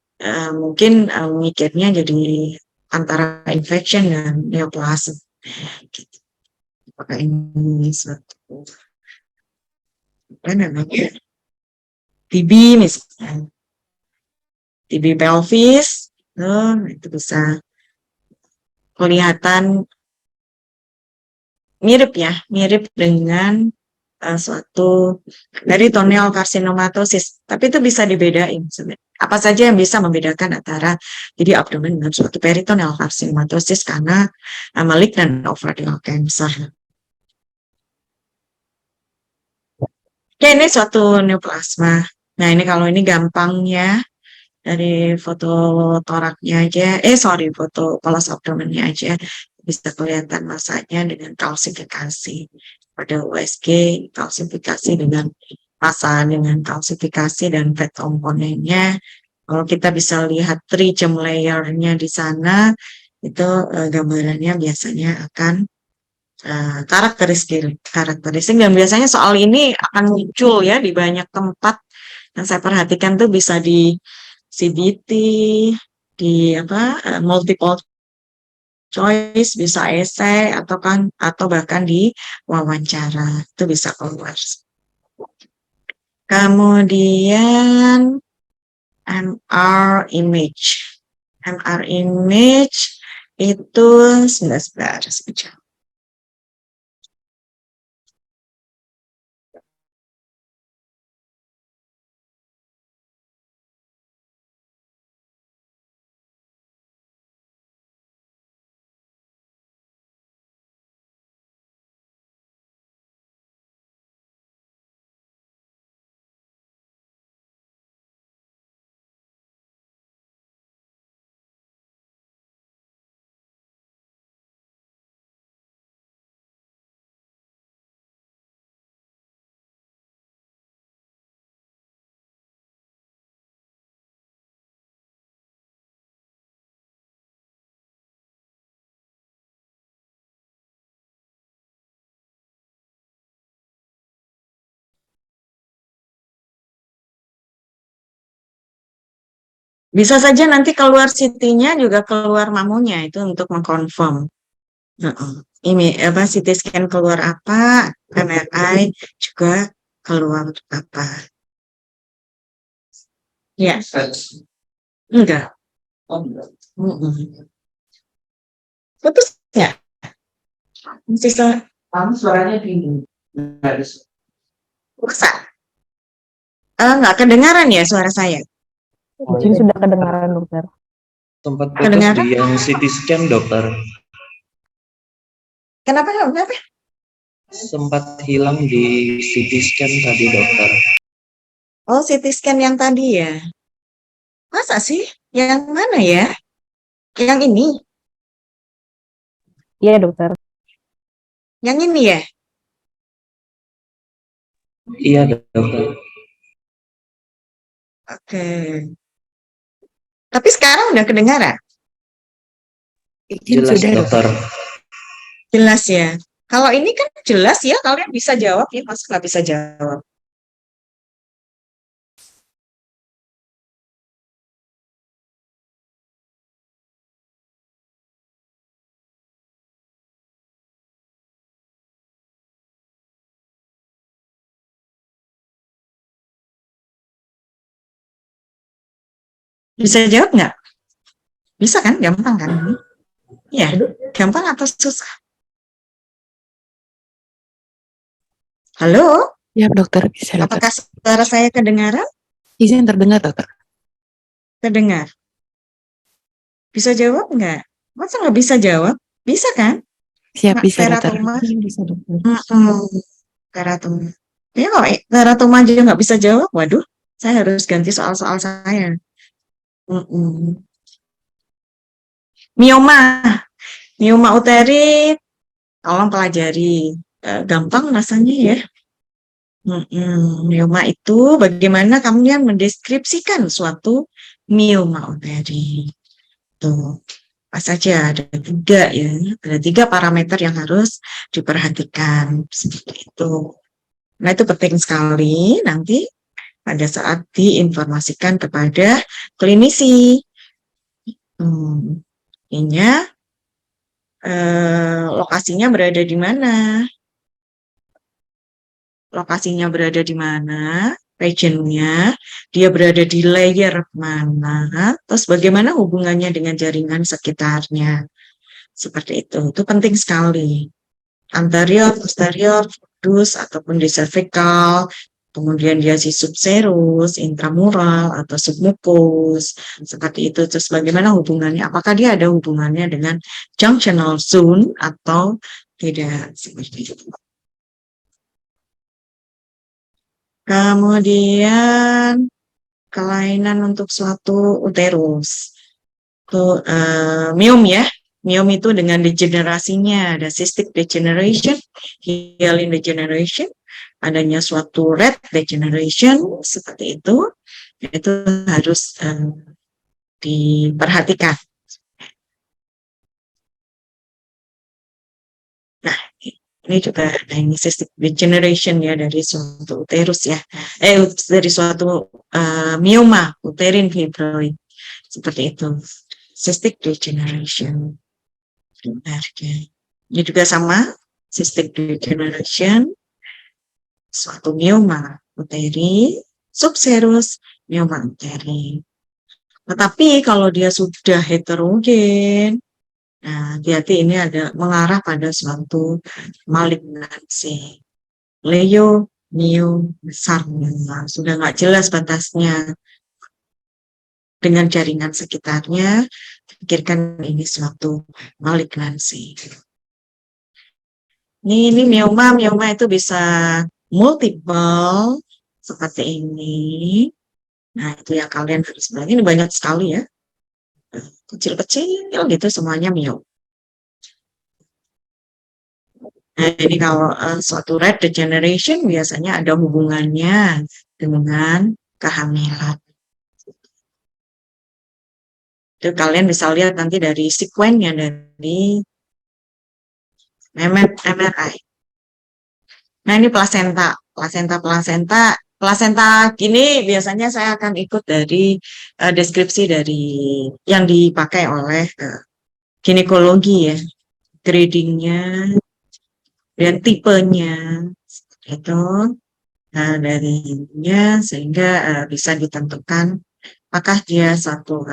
mungkin mikirnya jadi antara infection dan neoplasm. Gitu. Apakah ini suatu apa namanya TB misalnya, TB pelvis, itu bisa kelihatan mirip dengan suatu peritoneal carcinomatosis, tapi itu bisa dibedain sebenarnya. Apa saja yang bisa membedakan antara jadi abdomen dengan suatu peritoneal carcinomatosis karena malignant ovarian cancer. Oke, ini suatu neoplasma. Nah, ini kalau ini gampangnya dari foto toraknya aja, foto polos abdomennya aja bisa kelihatan masanya dengan kalsifikasi. Pada USG kalsifikasi dengan rasa dengan kalsifikasi dan fat komponennya. Kalau kita bisa lihat trichome layer-nya di sana, itu gambarannya biasanya akan karakteristik dan biasanya soal ini akan muncul ya di banyak tempat yang saya perhatikan tuh bisa di CBT, di multiple choice, bisa esai atau bahkan di wawancara itu bisa keluar. Kemudian MR image. MR image itu sebentar. Bisa saja nanti keluar CT-nya juga keluar mamunya itu untuk mengkonfirm. Ini CT scan keluar apa, MRI juga keluar apa. Ya, enggak. Putus ya? Sisa Suaranya bingung. rusak. Enggak kedengaran ya suara saya? Izin sudah kedengaran dokter. Sempat putus Kedengaran? di yang CT scan dokter. Kenapa? Sempat hilang di CT scan tadi dokter. Oh, CT scan yang tadi ya. Masa sih? Yang mana ya? Yang ini? Iya dokter. Yang ini ya? Iya dokter. Oke. Tapi sekarang udah kedengaran? Jelas dokter. Jelas ya. Kalau ini kan jelas ya, kalian bisa jawab ya, masa nggak bisa jawab? Bisa jawab nggak? Bisa kan? Gampang kan? Iya, gampang atau susah? Halo? Ya dokter, bisa dokter. Apakah suara saya kedengaran? Izin terdengar dokter. Kedengar. Bisa jawab nggak? Masa nggak bisa jawab? Bisa kan? Siap, bisa dokter. Teratoma. Bisa dokter. Teratoma. Ya kalau teratoma aja nggak bisa jawab, waduh, saya harus ganti soal-soal saya. Mioma. Mioma uteri, tolong pelajari. Gampang rasanya ya. Mioma itu bagaimana kamu yang mendeskripsikan suatu mioma uteri. Tuh, apa saja ada 3 ya, ada 3 parameter yang harus diperhatikan seperti itu. Nah itu penting sekali nanti pada saat diinformasikan kepada klinisi. Lokasinya berada di mana? Lokasinya berada di mana? Regionnya, dia berada di layer mana? Terus bagaimana hubungannya dengan jaringan sekitarnya? Seperti itu penting sekali. Anterior, posterior, fundus, ataupun di cervical, kemudian dia si subserus, intramural, atau submucous, seperti itu. Terus bagaimana hubungannya? Apakah dia ada hubungannya dengan junctional zone atau tidak? Seperti itu. Kemudian kelainan untuk suatu uterus. Itu miom ya. Miom itu dengan degenerasinya, ada cystic degeneration, hyaline degeneration, adanya suatu red degeneration seperti itu harus diperhatikan. Nah, ini juga ada ini cystic degeneration ya dari suatu uterus ya, dari suatu mioma uterine fibroid seperti itu, cystic degeneration. Ini juga sama, cystic degeneration, suatu mioma uteri, subserus mioma uteri. Tetapi kalau dia sudah heterogen, nah, hati-hati ini ada mengarah pada suatu malignansi. Leiomyosarcoma, sudah nggak jelas batasnya dengan jaringan sekitarnya, pikirkan ini suatu malignansi. Ini mioma itu bisa multiple seperti ini. Nah, itu yang kalian harus belajar. Ini banyak sekali ya. Kecil-kecil gitu semuanya mioma. Nah, ini kalau suatu red degeneration biasanya ada hubungannya dengan kehamilan. Itu kalian bisa lihat nanti dari sekuennya dari MRI. Nah, ini plasenta gini biasanya saya akan ikut dari deskripsi dari yang dipakai oleh ginekologi ya, gradingnya dan tipenya itu darinya sehingga bisa ditentukan apakah dia satu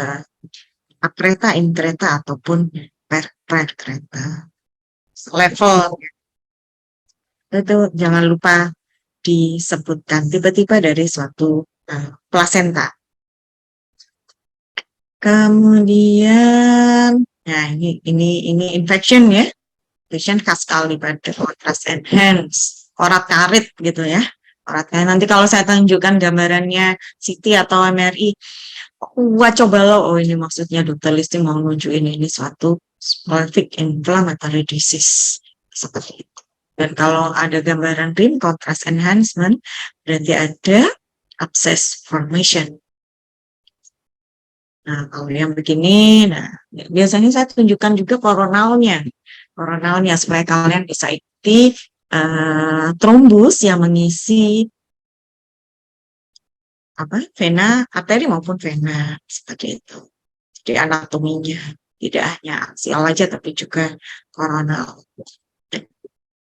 akreta, inkreta ataupun perkreta level. Itu jangan lupa disebutkan tiba-tiba dari suatu plasenta. Kemudian, nah ini infection ya, infection khas sekali pada contrast enhance, orat karit gitu ya, orat karit. Nanti kalau saya tunjukkan gambarannya CT atau MRI, wah coba lo, oh ini maksudnya dokter Listi mau nunjukin ini suatu pelvic inflammatory disease seperti itu. Dan kalau ada gambaran rim contrast enhancement, berarti ada abscess formation. Nah, kalau yang begini, nah biasanya saya tunjukkan juga koronalnya supaya kalian bisa ikuti trombus yang mengisi vena, arteri maupun vena seperti itu. Jadi anatominya tidak hanya aksial aja, tapi juga koronal.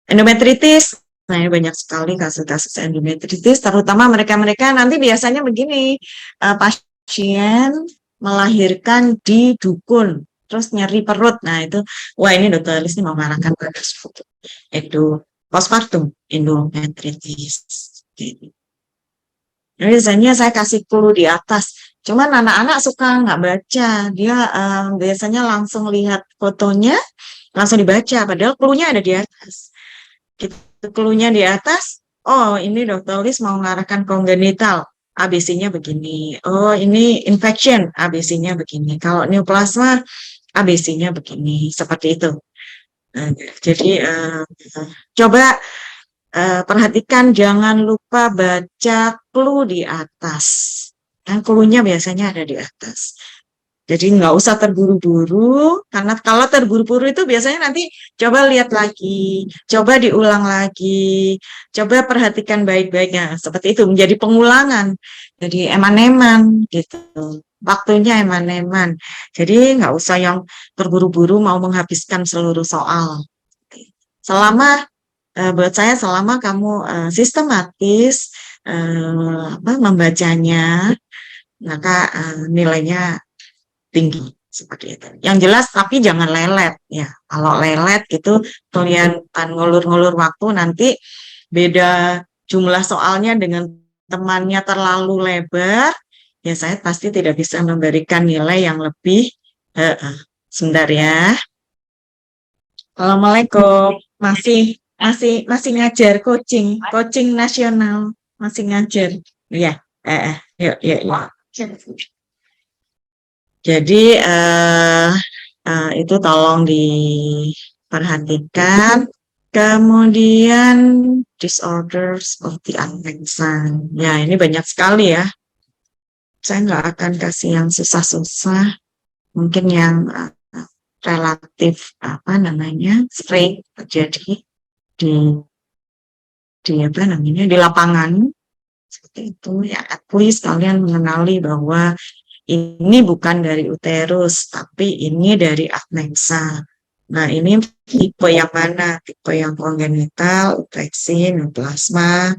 Endometritis, nah ini banyak sekali kasus-kasus endometritis, terutama mereka-mereka nanti biasanya begini, pasien melahirkan di dukun, terus nyeri perut, nah itu, wah ini dokter Listi mau mengarahkan pada postpartum endometritis. Nah, biasanya saya kasih clue di atas, cuman anak-anak suka nggak baca, dia biasanya langsung lihat fotonya, langsung dibaca, padahal clue-nya ada di atas. Clue-nya di atas, oh ini dokter Lis mau mengarahkan kongenital, ABC-nya begini. Oh ini infection, ABC-nya begini. Kalau neoplasma, ABC-nya begini. Seperti itu. Jadi coba perhatikan, jangan lupa baca clue di atas. Dan clue-nya biasanya ada di atas. Jadi nggak usah terburu-buru, karena kalau terburu-buru itu biasanya nanti coba lihat lagi, coba diulang lagi, coba perhatikan baik-baiknya. Seperti itu, menjadi pengulangan. Jadi eman-eman gitu. Waktunya eman-eman. Jadi nggak usah yang terburu-buru mau menghabiskan seluruh soal. Buat saya selama kamu sistematis membacanya, maka nilainya tinggi seperti itu. Yang jelas tapi jangan lelet ya. Kalau lelet gitu kalian ngulur-ngulur waktu, nanti beda jumlah soalnya dengan temannya terlalu lebar, ya saya pasti tidak bisa memberikan nilai yang lebih. Sebentar ya. Assalamualaikum. Masih ngajar coaching nasional, masih ngajar. Ya. Yuk. Jadi itu tolong diperhatikan Kemudian disorders of the affection. Ya, ini banyak sekali ya. Saya nggak akan kasih yang susah-susah. Mungkin yang relatif apa namanya sering terjadi di apa namanya di lapangan seperti itu ya. At least kalian mengenali bahwa ini bukan dari uterus, tapi ini dari adnexa. Nah, ini tipe yang mana? Tipe yang kongenital, utreksi, neoplasma,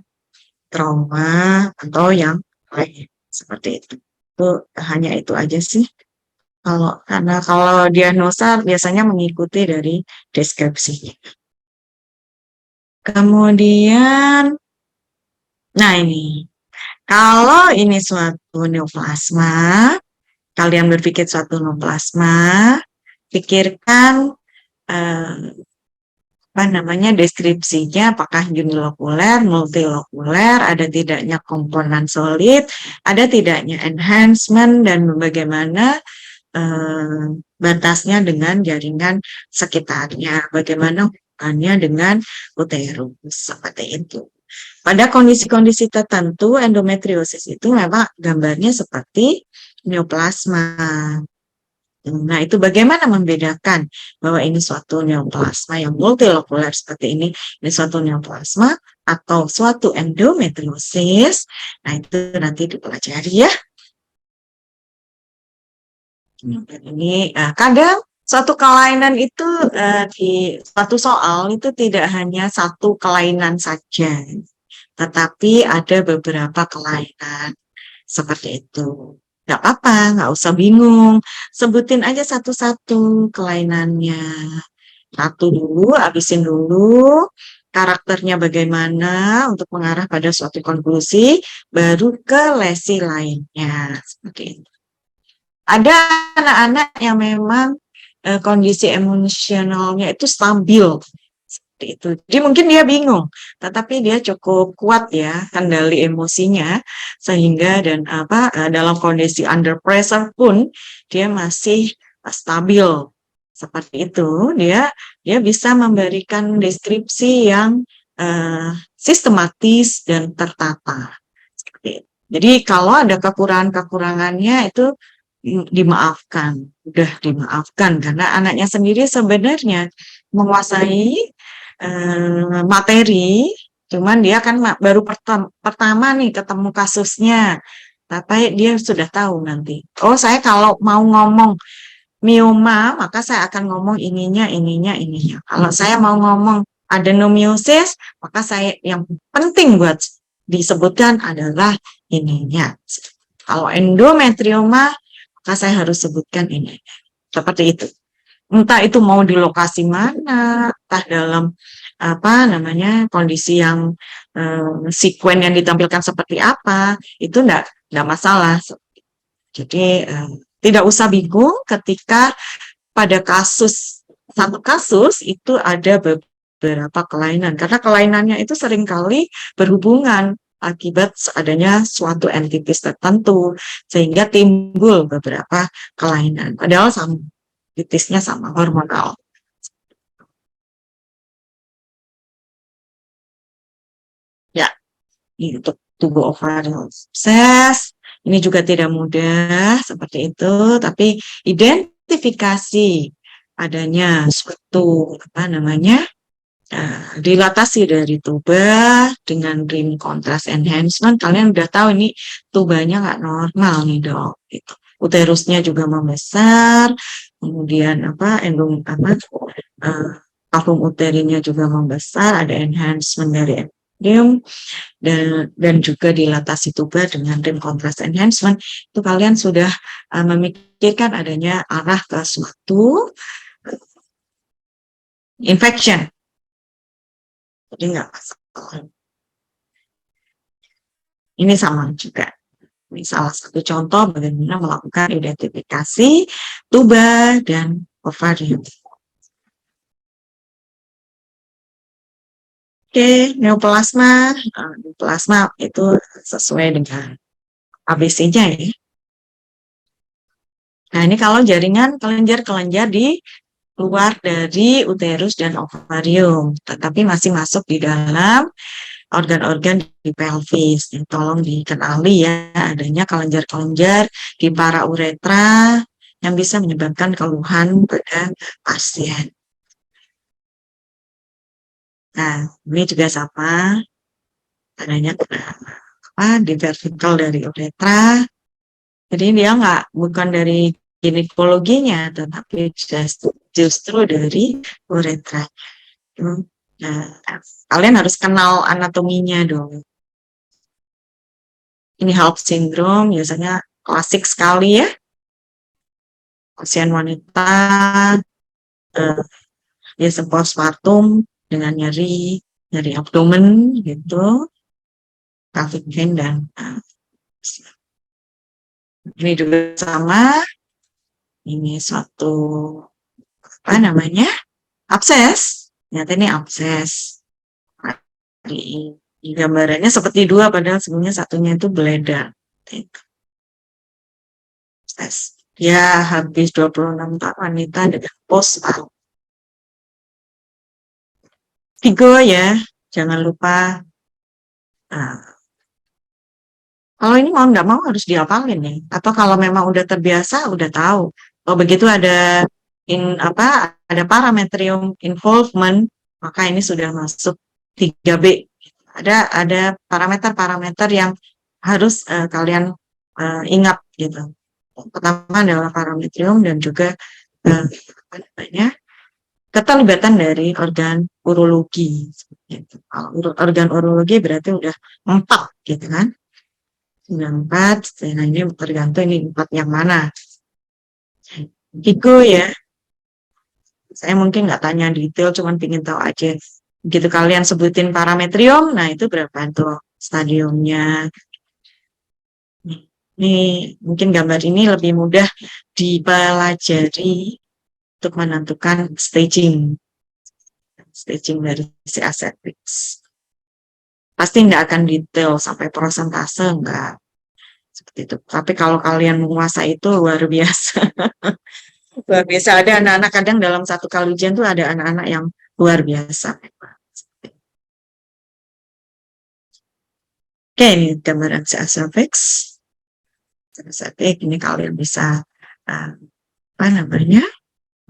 trauma, atau yang lain. Seperti itu. Itu hanya itu aja sih. Karena kalau diagnosa biasanya mengikuti dari deskripsinya. Kemudian, nah ini. Kalau ini suatu neoplasma, kalian berpikir suatu neoplasma, pikirkan apa namanya deskripsinya, apakah unilokuler, multilokuler, ada tidaknya komponen solid, ada tidaknya enhancement, dan bagaimana batasnya dengan jaringan sekitarnya, bagaimana hubungannya dengan uterus, seperti itu. Pada kondisi-kondisi tertentu, endometriosis itu memang gambarnya seperti neoplasma. Nah, itu bagaimana membedakan bahwa ini suatu neoplasma yang multilokuler seperti ini suatu neoplasma atau suatu endometriosis. Nah, itu nanti dipelajari ya. Ini kadang suatu kelainan itu di suatu soal itu tidak hanya satu kelainan saja, tetapi ada beberapa kelainan seperti itu. Nggak apa-apa, nggak usah bingung. Sebutin aja satu-satu kelainannya. Satu dulu, habisin dulu. Karakternya bagaimana untuk mengarah pada suatu konklusi, baru ke lesi lainnya. Seperti itu. Ada anak-anak yang memang kondisi emosionalnya itu stabil. Seperti itu. Jadi mungkin dia bingung, tetapi dia cukup kuat ya kendali emosinya sehingga dan dalam kondisi under pressure pun dia masih stabil. Seperti itu, dia bisa memberikan deskripsi yang sistematis dan tertata. Seperti itu. Jadi kalau ada kekurangan-kekurangannya itu dimaafkan, udah dimaafkan karena anaknya sendiri sebenarnya menguasai materi, cuman dia kan baru pertama nih ketemu kasusnya, tapi dia sudah tahu nanti. Oh, saya kalau mau ngomong mioma, maka saya akan ngomong ininya. Kalau saya mau ngomong adenomyosis, maka saya yang penting buat disebutkan adalah ininya. Kalau endometrioma, maka saya harus sebutkan ini. Seperti itu. Entah itu mau di lokasi mana, entah dalam kondisi yang sekuen yang ditampilkan seperti apa, itu enggak masalah. Jadi tidak usah bingung ketika pada satu kasus itu ada beberapa kelainan, karena kelainannya itu seringkali berhubungan akibat adanya suatu entitas tertentu sehingga timbul beberapa kelainan. Padahal sama entitasnya sama hormonal. Ya, ini untuk tubuh ovarian abses. Ini juga tidak mudah seperti itu, tapi identifikasi adanya suatu dilatasi dari tuba dengan rim contrast enhancement. Kalian udah tahu ini tubanya nggak normal nih dok. Gitu. Uterusnya juga membesar, kemudian kafum uterinya juga membesar, ada enhancement dari rim dan juga dilatasi tuba dengan rim contrast enhancement. Itu kalian sudah memikirkan adanya arah ke suatu infection. Jadi nggak masalah. Ini sama juga. Ini salah satu contoh bagaimana melakukan identifikasi tuba dan ovarium. Oke, neoplasma. Neoplasma itu sesuai dengan ABC-nya ya. Nah, ini kalau jaringan kelenjar di keluar dari uterus dan ovarium, tetapi masih masuk di dalam organ-organ di pelvis. Tolong dikenali ya, adanya kelenjar-kelenjar di para uretra yang bisa menyebabkan keluhan pada pasien. Nah, ini juga sama, adanya di vertikal dari uretra. Jadi dia bukan dari ginekologinya, tetapi justru dari uretra. Nah, kalian harus kenal anatominya dong. Ini HELLP syndrome biasanya klasik sekali ya. Pasien wanita biasa postpartum dengan nyeri abdomen gitu, pelvic pain dan ini juga sama. Ini suatu abses. Ternyata ini abses. Di gambarannya seperti dua, padahal sebenarnya satunya itu beledak. Abses. Ya, habis 26 tahun wanita dengan postpartum. Figo ya, jangan lupa. Nah, kalau ini mau nggak mau harus dihafalin nih. Atau kalau memang udah terbiasa, udah tahu. Oh begitu ada ada parametrium involvement, maka ini sudah masuk 3B. Ada parameter-parameter yang harus kalian ingat gitu. Pertama adalah parametrium dan juga keterlibatan dari organ urologi. Gitu. Organ urologi berarti udah 4 gitu kan. 4, nah ini tergantung ini 4 yang mana. Figo ya. Saya mungkin nggak tanya detail, cuman ingin tahu aja. Begitu kalian sebutin parametrium, nah itu berapa tuh stadiumnya. Ini mungkin gambar ini lebih mudah dipelajari untuk menentukan staging dari si ascendix. Pasti nggak akan detail sampai persentase, enggak. Seperti itu. Tapi kalau kalian menguasai itu luar biasa. Luar biasa. Ada anak-anak kadang dalam satu kali ujian tuh ada anak-anak yang luar biasa. Oke, ini gambaran si ascendix. Ini kalian bisa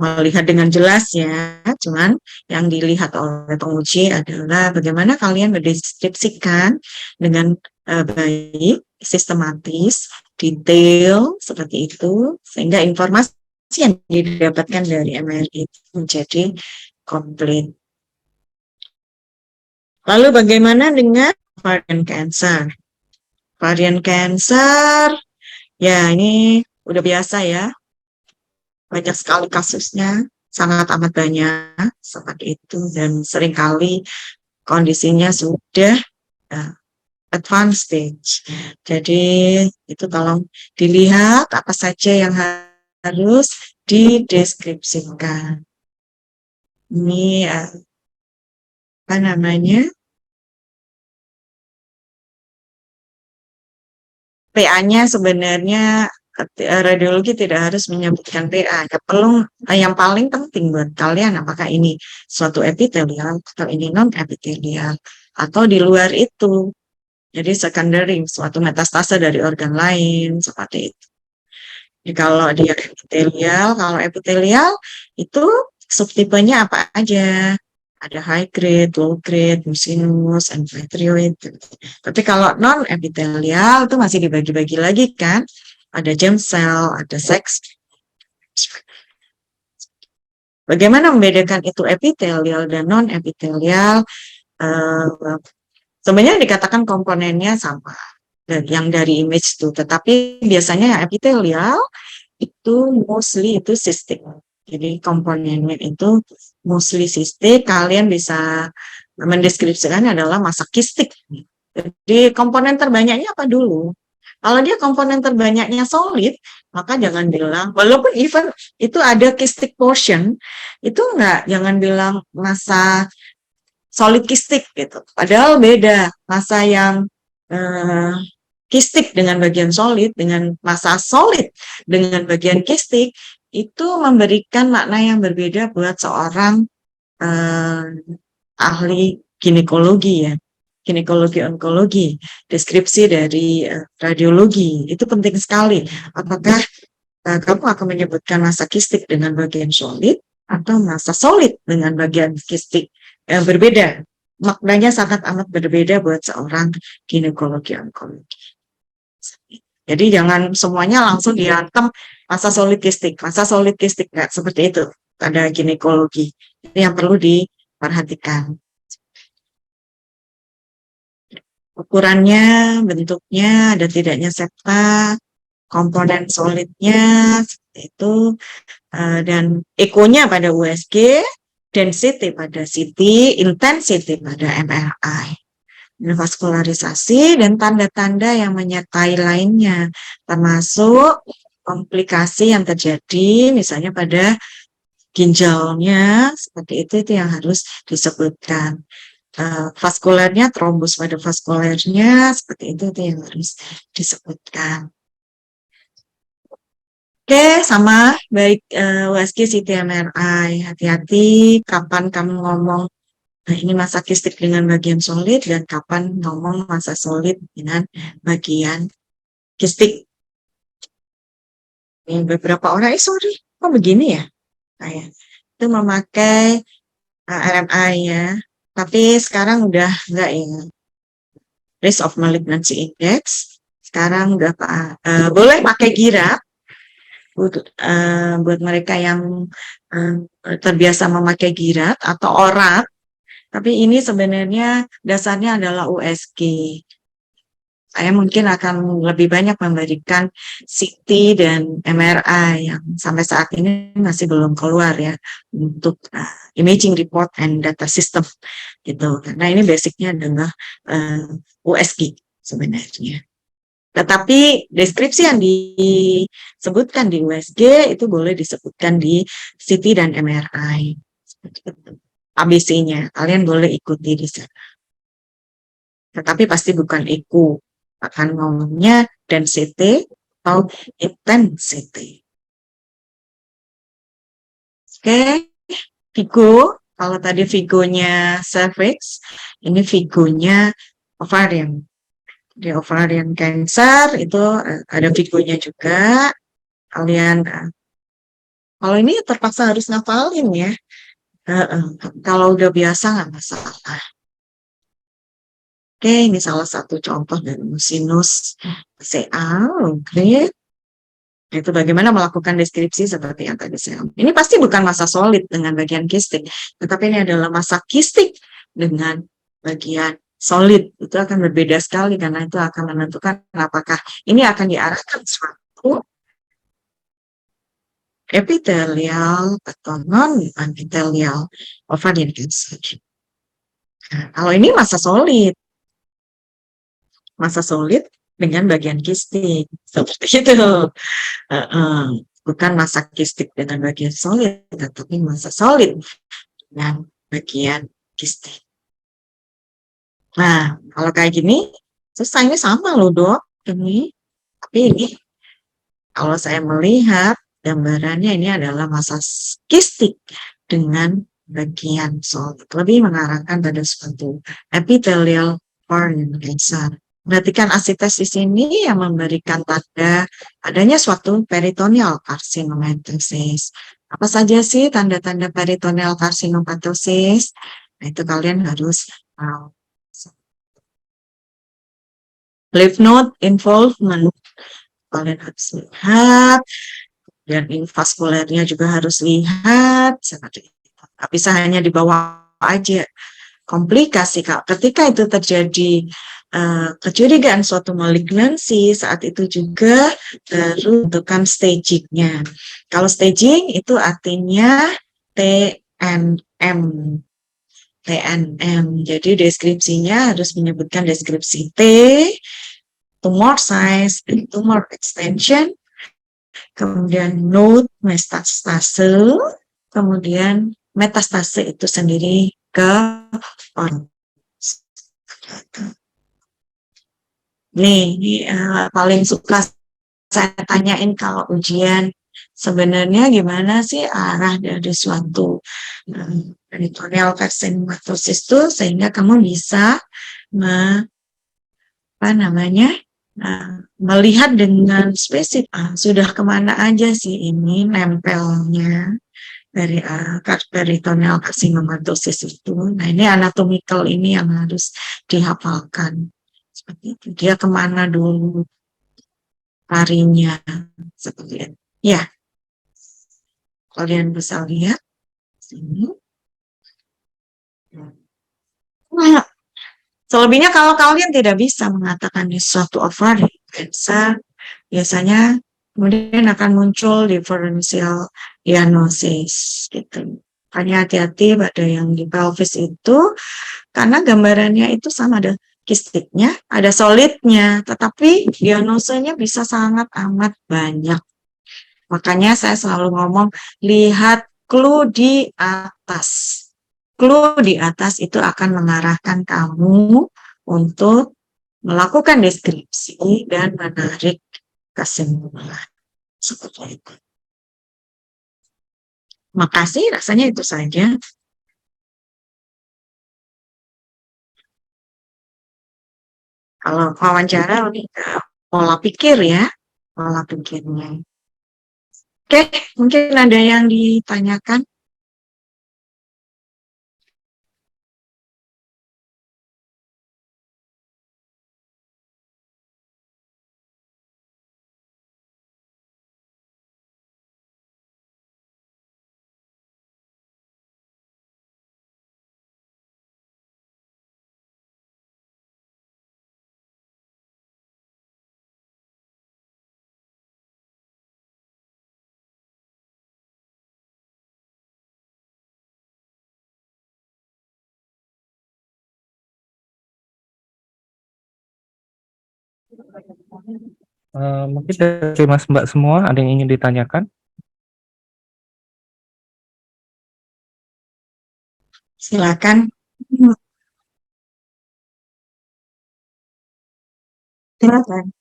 melihat dengan jelas ya. Cuman yang dilihat oleh penguji adalah bagaimana kalian mendeskripsikan dengan baik, sistematis, detail seperti itu, sehingga informasi yang didapatkan dari MRI itu menjadi komplit. Lalu bagaimana dengan varian cancer? Varian cancer, ya ini udah biasa ya. Banyak sekali kasusnya, sangat amat banyak seperti itu, dan seringkali kondisinya sudah advanced stage. Jadi itu tolong dilihat apa saja yang harus dideskripsikan. Ini PA-nya sebenarnya radiologi tidak harus menyebutkan PA. Yang paling penting buat kalian apakah ini suatu epitelial atau ini non epitelial atau di luar itu. Jadi secondary, suatu metastase dari organ lain seperti itu. Jadi kalau dia epitelial itu subtipenya apa aja? Ada high grade, low grade, mucinous, endometrioid. Tapi kalau non epitelial itu masih dibagi-bagi lagi kan? Ada germ cell, ada sex. Bagaimana membedakan itu epitelial dan non epitelial? Sebenarnya dikatakan komponennya sama yang dari image itu, tetapi biasanya yang epitelial itu mostly itu cystic. Jadi komponennya itu mostly cystic. Kalian bisa mendeskripsikannya adalah massa kistik. Jadi komponen terbanyaknya apa dulu? Kalau dia komponen terbanyaknya solid, maka jangan bilang, walaupun even itu ada kistik portion, itu jangan bilang massa solid kistik gitu. Padahal beda massa yang kistik dengan bagian solid dengan massa solid dengan bagian kistik itu memberikan makna yang berbeda buat seorang ahli ginekologi ya, ginekologi onkologi, deskripsi dari radiologi itu penting sekali. Apakah kamu akan menyebutkan masa kistik dengan bagian solid atau masa solid dengan bagian kistik yang berbeda? Maknanya sangat amat berbeda buat seorang ginekologi onkologi. Jadi jangan semuanya langsung dihantam masa solid kistik nggak seperti itu pada ginekologi. Itu yang perlu diperhatikan. Ukurannya, bentuknya, ada tidaknya septa, komponen solidnya seperti itu, dan ekonya pada USG, density pada CT, intensity pada MRI. Vaskularisasi dan tanda-tanda yang menyertai lainnya, termasuk komplikasi yang terjadi misalnya pada ginjalnya, seperti itu yang harus disebutkan. Vaskulernya, trombus pada vaskulernya, seperti itu yang harus disebutkan. Oke, sama baik USG, CT, MRI. Hati-hati kapan kamu ngomong ini masa kistik dengan bagian solid dan kapan ngomong masa solid dengan bagian kistik. Ini beberapa orang, sorry, kok begini ya? Kayak itu memakai RMI ya, tapi sekarang udah enggak ya. Risk of Malignancy Index sekarang udah boleh pakai GIRAP buat mereka yang terbiasa memakai GIRAP atau ORAP. Tapi ini sebenarnya dasarnya adalah USG. Saya mungkin akan lebih banyak memberikan CT dan MRI yang sampai saat ini masih belum keluar ya untuk imaging report and data system gitu. Karena ini basicnya adalah USG sebenarnya. Tetapi deskripsi yang disebutkan di USG itu boleh disebutkan di CT dan MRI. ABC-nya, kalian boleh ikuti di sana. Tetapi pasti bukan IQ, akan ngomongnya density atau intensity. Oke, Vigo, kalau tadi Vigonya cervix, ini Vigonya ovarian. Di ovarian cancer itu ada Vigonya juga. Kalian, kalau ini terpaksa harus ngafalin ya. Kalau udah biasa nggak masalah. Oke, ini salah satu contoh dari sinus CA. Oke. Itu bagaimana melakukan deskripsi seperti yang tadi saya. Ini pasti bukan masa solid dengan bagian kistik, tetapi ini adalah masa kistik dengan bagian solid. Itu akan berbeda sekali karena itu akan menentukan apakah ini akan diarahkan suatu epithelial atau non-epithelial ovarian cancer. Nah, kalau ini masa solid dengan bagian kistik seperti itu. Bukan masa kistik dengan bagian solid, tetapi masa solid dengan bagian kistik. Nah, kalau kayak gini, selesainya sama loh dok. Tapi ini, kalau saya melihat gambarannya ini adalah masa kistik dengan bagian solid. Lebih mengarahkan pada suatu epithelial ovarian cancer. Perhatikan asites di sini yang memberikan tanda adanya suatu peritoneal carcinomatosis. Apa saja sih tanda-tanda peritoneal carcinomatosis? Nah, itu kalian harus tahu. Lymph node involvement. Kalian harus lihat. Dan vaskulernya juga harus lihat. Seperti itu. Nggak bisa hanya di bawah aja. Komplikasi, ketika itu terjadi kecurigaan suatu malignansi, saat itu juga baru tentukan stagingnya. Kalau staging itu artinya TNM. Jadi deskripsinya harus menyebutkan deskripsi T, tumor size, tumor extension, kemudian node metastase, kemudian metastase itu sendiri ke orang. Nih, paling suka saya tanyain kalau ujian sebenarnya gimana sih arah dari suatu peritoneal carcinomatosis itu sehingga kamu bisa melihat dengan spesifik sudah kemana aja sih ini nempelnya dari peritoneal carcinomatosis itu. Nah, ini anatomical ini yang harus dihafalkan. Seperti itu. Dia kemana dulu larinya. Seperti itu. Ya, kalian bisa lihat sini. Nah, selebihnya kalau kalian tidak bisa mengatakan di suatu ovari cancer, biasanya kemudian akan muncul differential diagnosis gitu. Makanya hati-hati pada yang di pelvis itu, karena gambarannya itu sama, ada kistiknya, ada solidnya, tetapi diagnosanya bisa sangat amat banyak. Makanya saya selalu ngomong, lihat clue di atas. Clue di atas itu akan mengarahkan kamu untuk melakukan deskripsi dan menarik kesimpulan. Seperti itu. Makasih, rasanya itu saja. Kalau wawancara lebih ke pola pikir ya, pola pikirnya. Oke, mungkin ada yang ditanyakan. Mungkin dari Mas Mbak semua ada yang ingin ditanyakan? Silakan. Silakan.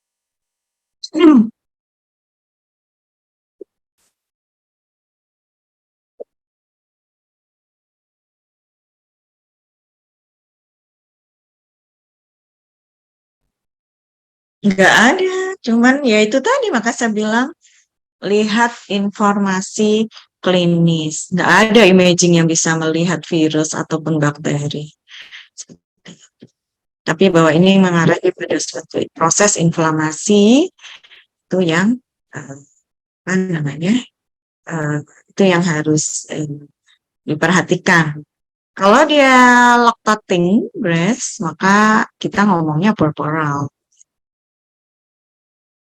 Enggak ada, cuman ya itu tadi maka saya bilang lihat informasi klinis. Enggak ada imaging yang bisa melihat virus ataupun bakteri. Tapi bahwa ini mengarah pada suatu proses inflamasi itu yang itu yang harus diperhatikan. Kalau dia lactating breast, maka kita ngomongnya purpural.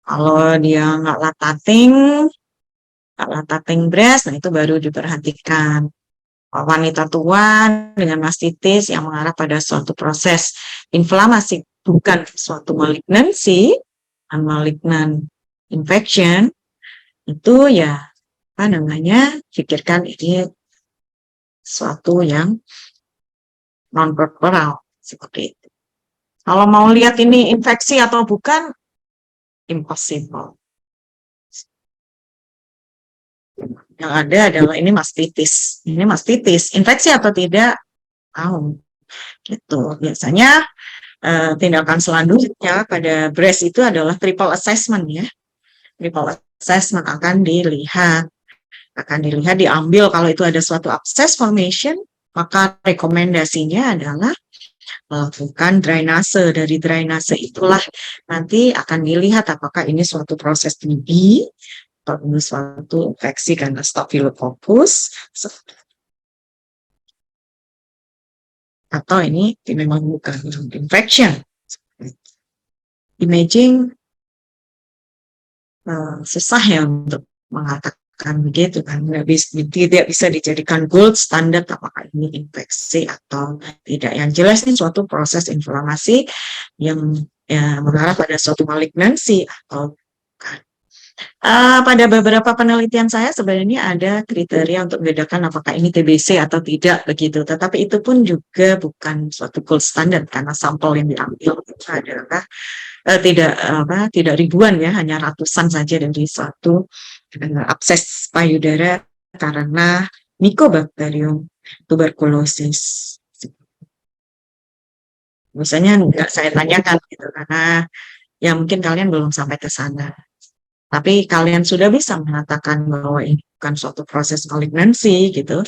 Kalau dia nggak lactating breast, nah itu baru diperhatikan. Wanita tua dengan mastitis yang mengarah pada suatu proses inflamasi, bukan suatu malignancy, malignant infection, itu ya pikirkan ini suatu yang non-purpural, seperti itu. Kalau mau lihat ini infeksi atau bukan, impossible. Yang ada adalah ini mastitis. Ini mastitis, infeksi atau tidak, tahu. Gitu. Biasanya tindakan selanjutnya pada breast itu adalah triple assessment ya. Triple assessment akan dilihat, diambil kalau itu ada suatu abscess formation, maka rekomendasinya adalah melakukan drainase. Dari drainase itulah nanti akan dilihat apakah ini suatu proses TB atau ini suatu infeksi karena Staphylococcus atau ini memang bukan infection. Imaging susah ya untuk mengatakan begitu kan, tidak bisa dijadikan gold standard apakah ini infeksi atau tidak. Yang jelas ini suatu proses inflamasi yang mengarah pada suatu malignansi atau bukan. Pada beberapa penelitian saya sebenarnya ada kriteria untuk membedakan apakah ini TBC atau tidak begitu. Tetapi itu pun juga bukan suatu gold standard karena sampel yang diambil itu adalah tidak ribuan ya, hanya ratusan saja dari suatu abses payudara karena Mycobacterium tuberculosis. Misalnya nggak saya tanyakan gitu karena ya mungkin kalian belum sampai ke sana. Tapi kalian sudah bisa mengatakan bahwa ini bukan suatu proses malignansi gitu,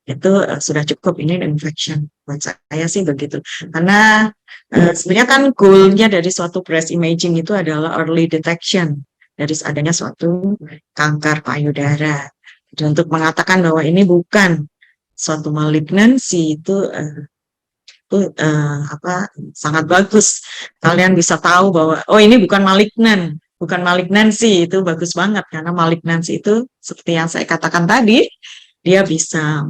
itu sudah cukup, ini infection. Buat saya sih begitu. Karena sebenarnya kan goal-nya dari suatu breast imaging itu adalah early detection dari adanya suatu kanker payudara. Jadi untuk mengatakan bahwa ini bukan suatu malignansi itu sangat bagus. Kalian bisa tahu bahwa oh ini bukan malignan, bukan malignansi, itu bagus banget karena malignansi itu seperti yang saya katakan tadi, dia bisa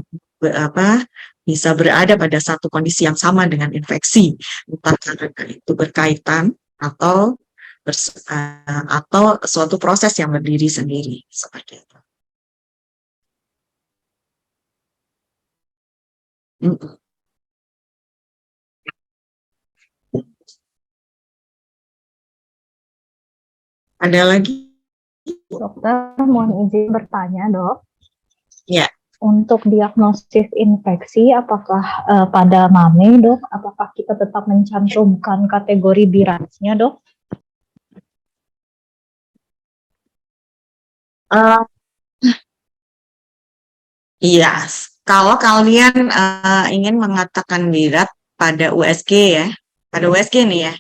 bisa berada pada satu kondisi yang sama dengan infeksi, entah karena itu berkaitan atau suatu proses yang berdiri sendiri seperti itu. Ada lagi? Dokter, mohon izin bertanya, Dok. Ya. Untuk diagnosis infeksi, apakah pada mame, Dok, apakah kita tetap mencantumkan kategori BIRATS-nya, Dok? Iya, kalau kalian ingin mengatakan BIRAT pada USG ya, pada USG nih ya,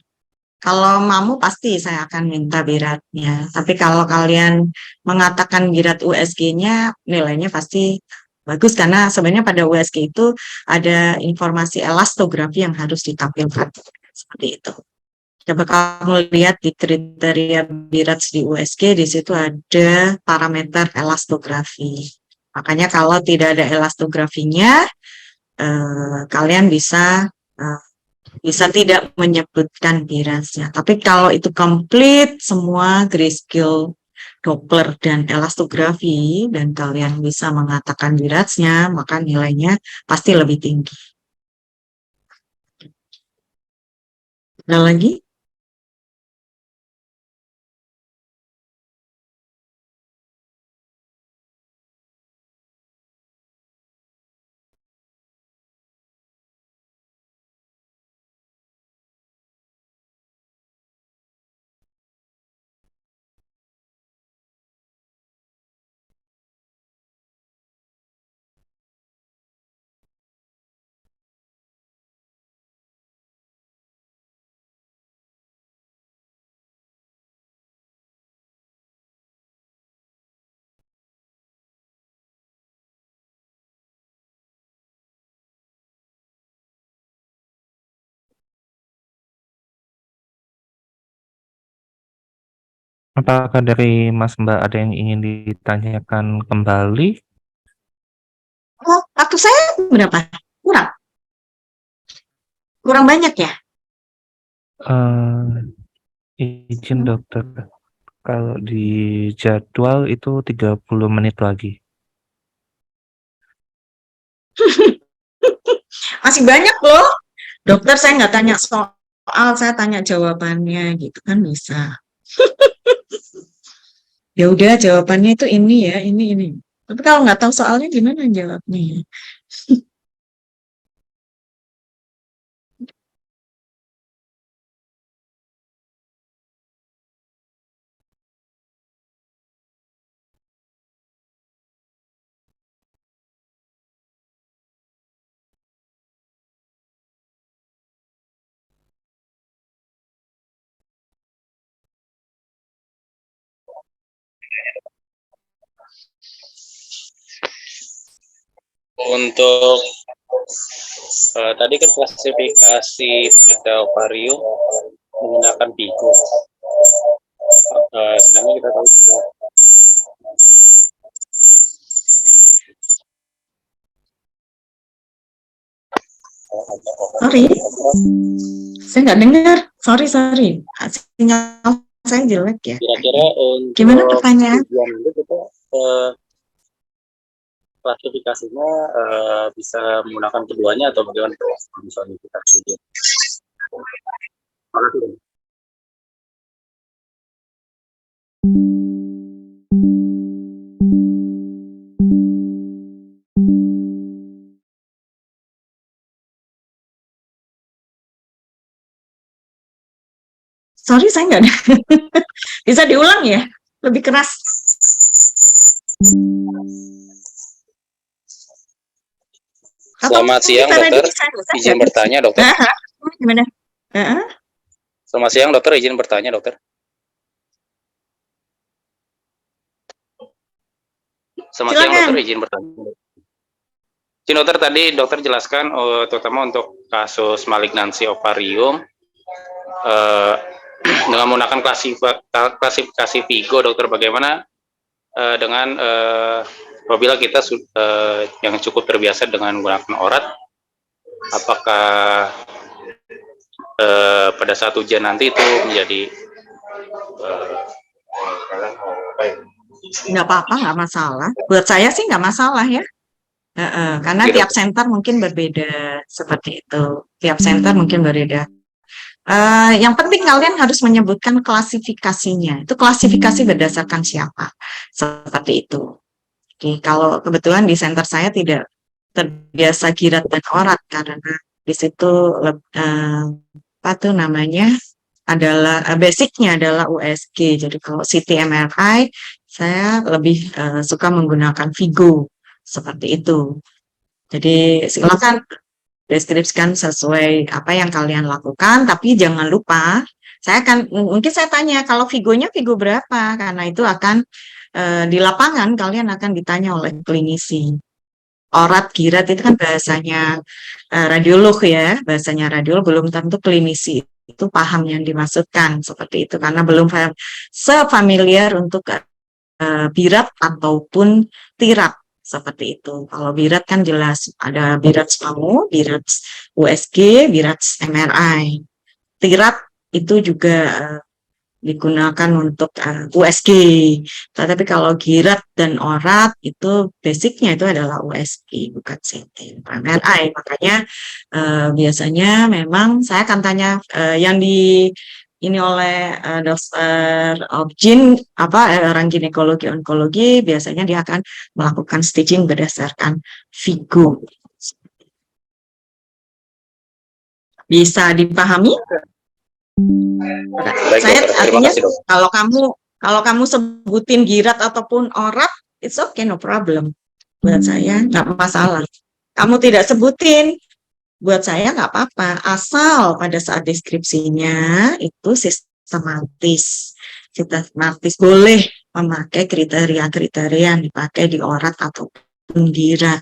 kalau mamu pasti saya akan minta BIRAT-nya. Tapi kalau kalian mengatakan BIRAT USG-nya, nilainya pasti bagus karena sebenarnya pada USG itu ada informasi elastografi yang harus ditampilkan seperti itu. Coba kamu lihat di kriteria BIRAT di USG, di situ ada parameter elastografi. Makanya kalau tidak ada elastografinya, kalian bisa tidak menyebutkan BIRATS-nya. Tapi kalau itu komplit semua grayscale, Doppler dan elastografi dan kalian bisa mengatakan BIRATS-nya, maka nilainya pasti lebih tinggi. Ada lagi? Apakah dari Mas Mbak ada yang ingin ditanyakan kembali? Oh, waktu saya berapa? Kurang banyak ya? Izin dokter, kalau di jadwal itu 30 menit lagi. Masih banyak loh. Dokter, saya nggak tanya soal, saya tanya jawabannya gitu kan bisa. Ya udah jawabannya itu ini ya, ini. Tapi kalau nggak tahu soalnya gimana jawabnya? Untuk tadi kan klasifikasi pada ovarium menggunakan Pico. Sedangkan kita tahu juga Sorry, saya nggak dengar. Sorry. Sinyal saya jelek ya. Kira-kira untuk Gimana pertanyaan? tujuan itu kita klasifikasinya bisa menggunakan keduanya atau bagaimana kalau misalnya kita tujuan? Sorry, saya nggak ada. Bisa diulang ya? Lebih keras. Atau Selamat siang, kita dokter. ready, saya Izin nggak bertanya, dokter. Gimana? Selamat siang, dokter. Izin bertanya, dokter. Selamat siang, Silakan. dokter. Izin bertanya. Izin, dokter, tadi dokter jelaskan terutama untuk kasus malignansi ovarium dengan menggunakan klasifikasi Vigo, dokter. Bagaimana dengan apabila kita yang cukup terbiasa dengan menggunakan orat, apakah pada saat ujian nanti itu menjadi Nggak apa-apa, nggak masalah. Buat saya sih nggak masalah ya. Karena Gitu. tiap center mungkin berbeda seperti itu. Tiap center mungkin berbeda. Yang penting kalian harus menyebutkan klasifikasinya. Itu klasifikasi berdasarkan siapa? Seperti itu. Oke, kalau kebetulan di center saya tidak terbiasa girat dan orat karena di situ apa tuh namanya adalah basicnya adalah USG. Jadi kalau CT MRI saya lebih suka menggunakan Vigo seperti itu. Jadi silakan deskripsikan sesuai apa yang kalian lakukan, tapi jangan lupa mungkin saya tanya kalau Vigonya Vigo berapa, karena itu akan di lapangan kalian akan ditanya oleh klinisi. Orat, girat itu kan bahasanya radiolog ya, bahasanya radiolog, belum tentu klinisi itu paham yang dimaksudkan seperti itu karena belum sefamiliar untuk birat ataupun tirap seperti itu. Kalau birat kan jelas ada birat SPAMU, birat USG, birat MRI. Tirap itu juga digunakan untuk USG. Tetapi kalau girat dan orat itu basicnya itu adalah USG bukan CT MRI. Makanya biasanya memang saya akan tanya yang ini oleh dokter Objin orang ginekologi onkologi biasanya dia akan melakukan staging berdasarkan Vigo. Bisa dipahami? Baik, Saya dokter. Terima artinya kasih, dokter. kalau kamu sebutin girat ataupun orat, it's okay, no problem. Buat saya nggak masalah. Kamu tidak sebutin, buat saya nggak apa-apa. Asal pada saat deskripsinya itu sistematis. Sistematis boleh memakai kriteria-kriteria yang dipakai di orat ataupun girat.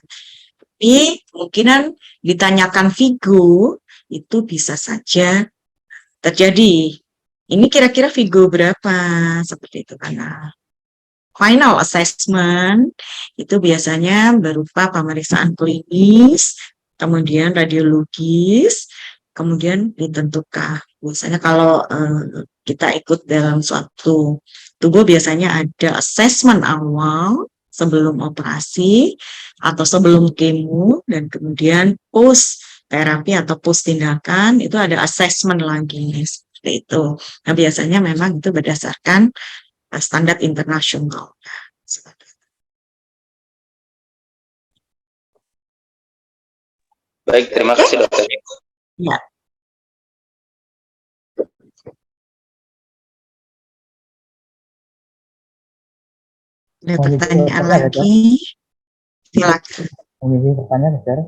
Tapi kemungkinan ditanyakan Vigo itu bisa saja terjadi. Ini kira-kira Vigo berapa? Seperti itu karena final assessment itu biasanya berupa pemeriksaan klinis, kemudian radiologis, kemudian ditentukan. Biasanya kalau kita ikut dalam suatu tubuh biasanya ada assessment awal sebelum operasi atau sebelum kemo dan kemudian post terapi atau post tindakan itu ada assessment lagi seperti itu. Nah biasanya memang itu berdasarkan standar internasional. Baik, terima kasih, dokter. Ya. Ada pertanyaan lagi? Silakan. Izin bertanya, dokter.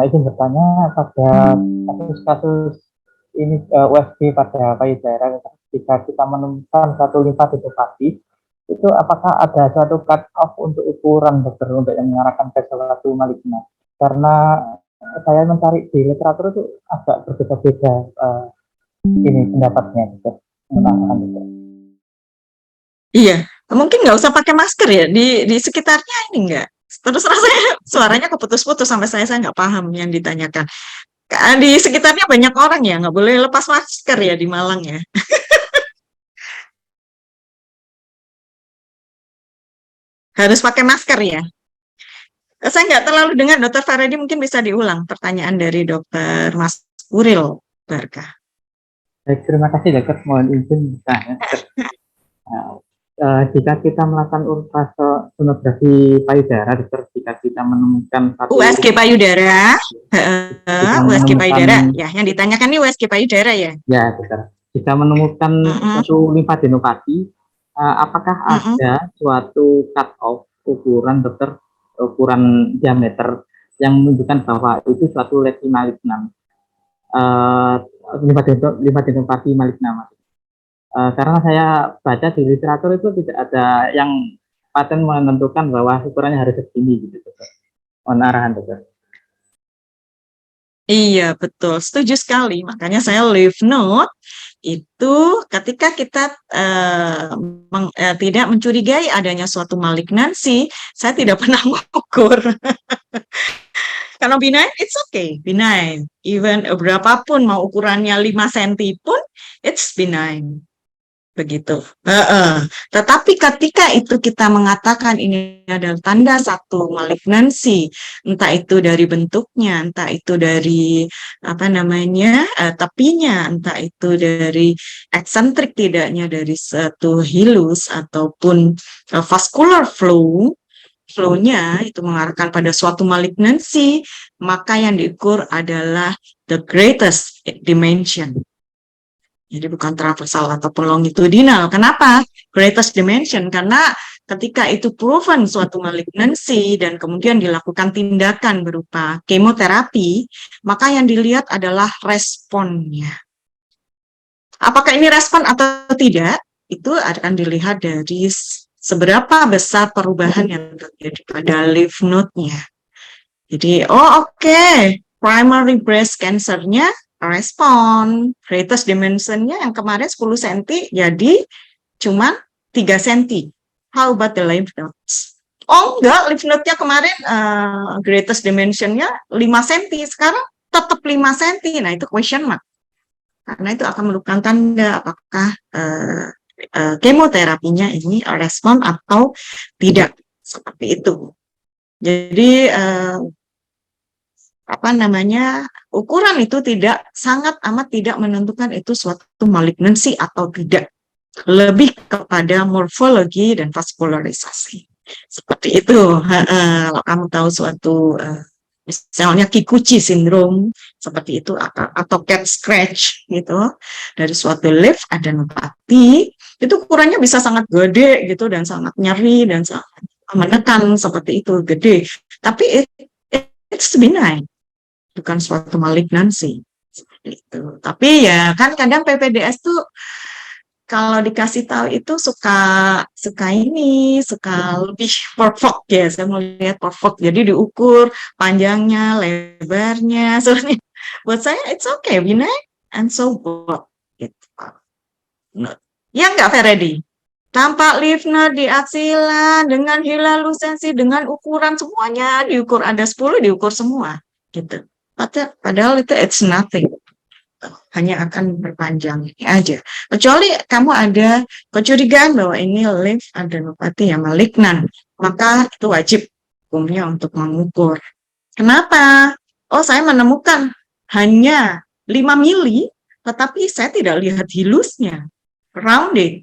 Izin bertanya pada kasus-kasus ini USG pada payudara ketika kita menemukan satu limfadenopathi itu apakah ada suatu cut off untuk ukuran, dokter, untuk yang mengarahkan ke suatu malignan? Karena saya mencari di literatur itu agak berbeda-beda ini pendapatnya, dokter. Iya, mungkin nggak usah pakai masker ya di sekitarnya ini enggak. Terus rasanya suaranya keputus-putus sampai saya nggak paham yang ditanyakan. Di sekitarnya banyak orang ya, nggak boleh lepas masker ya di Malang ya. Harus pakai masker ya. Saya nggak terlalu dengar, Dokter Faredi, mungkin bisa diulang pertanyaan dari Dokter Mas Uril Barkah. Baik, terima kasih dokter. Mohon izin bertanya. Jika kita melakukan ultrasonografi payudara, dokter, jika kita menemukan satu USG payudara, USG menemukan- payudara, ya, yang ditanyakan ini USG payudara ya. ya dokter, jika menemukan suatu limfadenopati, apakah ada suatu cut off ukuran dokter, ukuran diameter yang menunjukkan bahwa itu suatu lesi malignan, limfadenopati malignan? Karena saya baca di literatur itu tidak ada yang pasien menentukan bahwa ukurannya harus segini gitu, dokter. Mohon arahan, dokter. Iya, betul. Setuju sekali. Makanya saya leave note itu ketika kita tidak mencurigai adanya suatu malignansi, saya tidak pernah mengukur. Kalau benign, it's okay, benign. Even berapapun, mau ukurannya 5 cm pun, it's benign. Begitu. Tetapi ketika itu kita mengatakan ini adalah tanda satu malignansi, entah itu dari bentuknya, entah itu dari tepinya, entah itu dari eksentrik tidaknya dari satu hilus ataupun vascular flow-nya itu mengarahkan pada suatu malignansi, maka yang diukur adalah the greatest dimension. Jadi bukan transversal ataupun longitudinal. Kenapa? Greatest dimension. Karena ketika itu proven suatu malignansi dan kemudian dilakukan tindakan berupa kemoterapi, maka yang dilihat adalah responnya. Apakah ini respon atau tidak? Itu akan dilihat dari seberapa besar perubahan yang terjadi pada lymph node-nya. Jadi, primary breast cancer-nya respon, greatest dimension-nya yang kemarin 10 cm jadi cuma 3 cm. How about the lymph nodes? Oh enggak, lymph node-nya kemarin greatest dimension-nya 5 cm, sekarang tetap 5 cm. Nah itu question mark. Karena itu akan merupakan tanda apakah kemoterapinya ini respon atau tidak. Seperti itu. Jadi ukuran itu sangat amat tidak menentukan itu suatu malignansi atau tidak, lebih kepada morfologi dan vaskularisasi seperti itu. Kalau kamu tahu suatu misalnya Kikuchi syndrome seperti itu atau cat scratch gitu dari suatu lymph adenopati, itu ukurannya bisa sangat gede gitu dan sangat nyeri dan sangat menekan seperti itu, gede, tapi it's benign, bukan suatu malignansi seperti itu. Tapi ya kan kadang PPDS tuh kalau dikasih tahu itu suka lebih perfect ya. Saya mau lihat perfect. Jadi diukur panjangnya, lebarnya. Soalnya buat saya it's okay, benign and so what. Gitu. Ya enggak, Feredi? Tampak lymph node di aksila dengan hilalusensi dengan ukuran semuanya diukur, ada 10 diukur semua gitu. Padahal itu it's nothing, hanya akan berpanjang aja. Kecuali kamu ada kecurigaan bahwa ini lymph adenopati yang malignan, maka itu wajib hukumnya untuk mengukur. Kenapa? Oh, saya menemukan hanya 5 mili, tetapi saya tidak lihat hilusnya, rounded,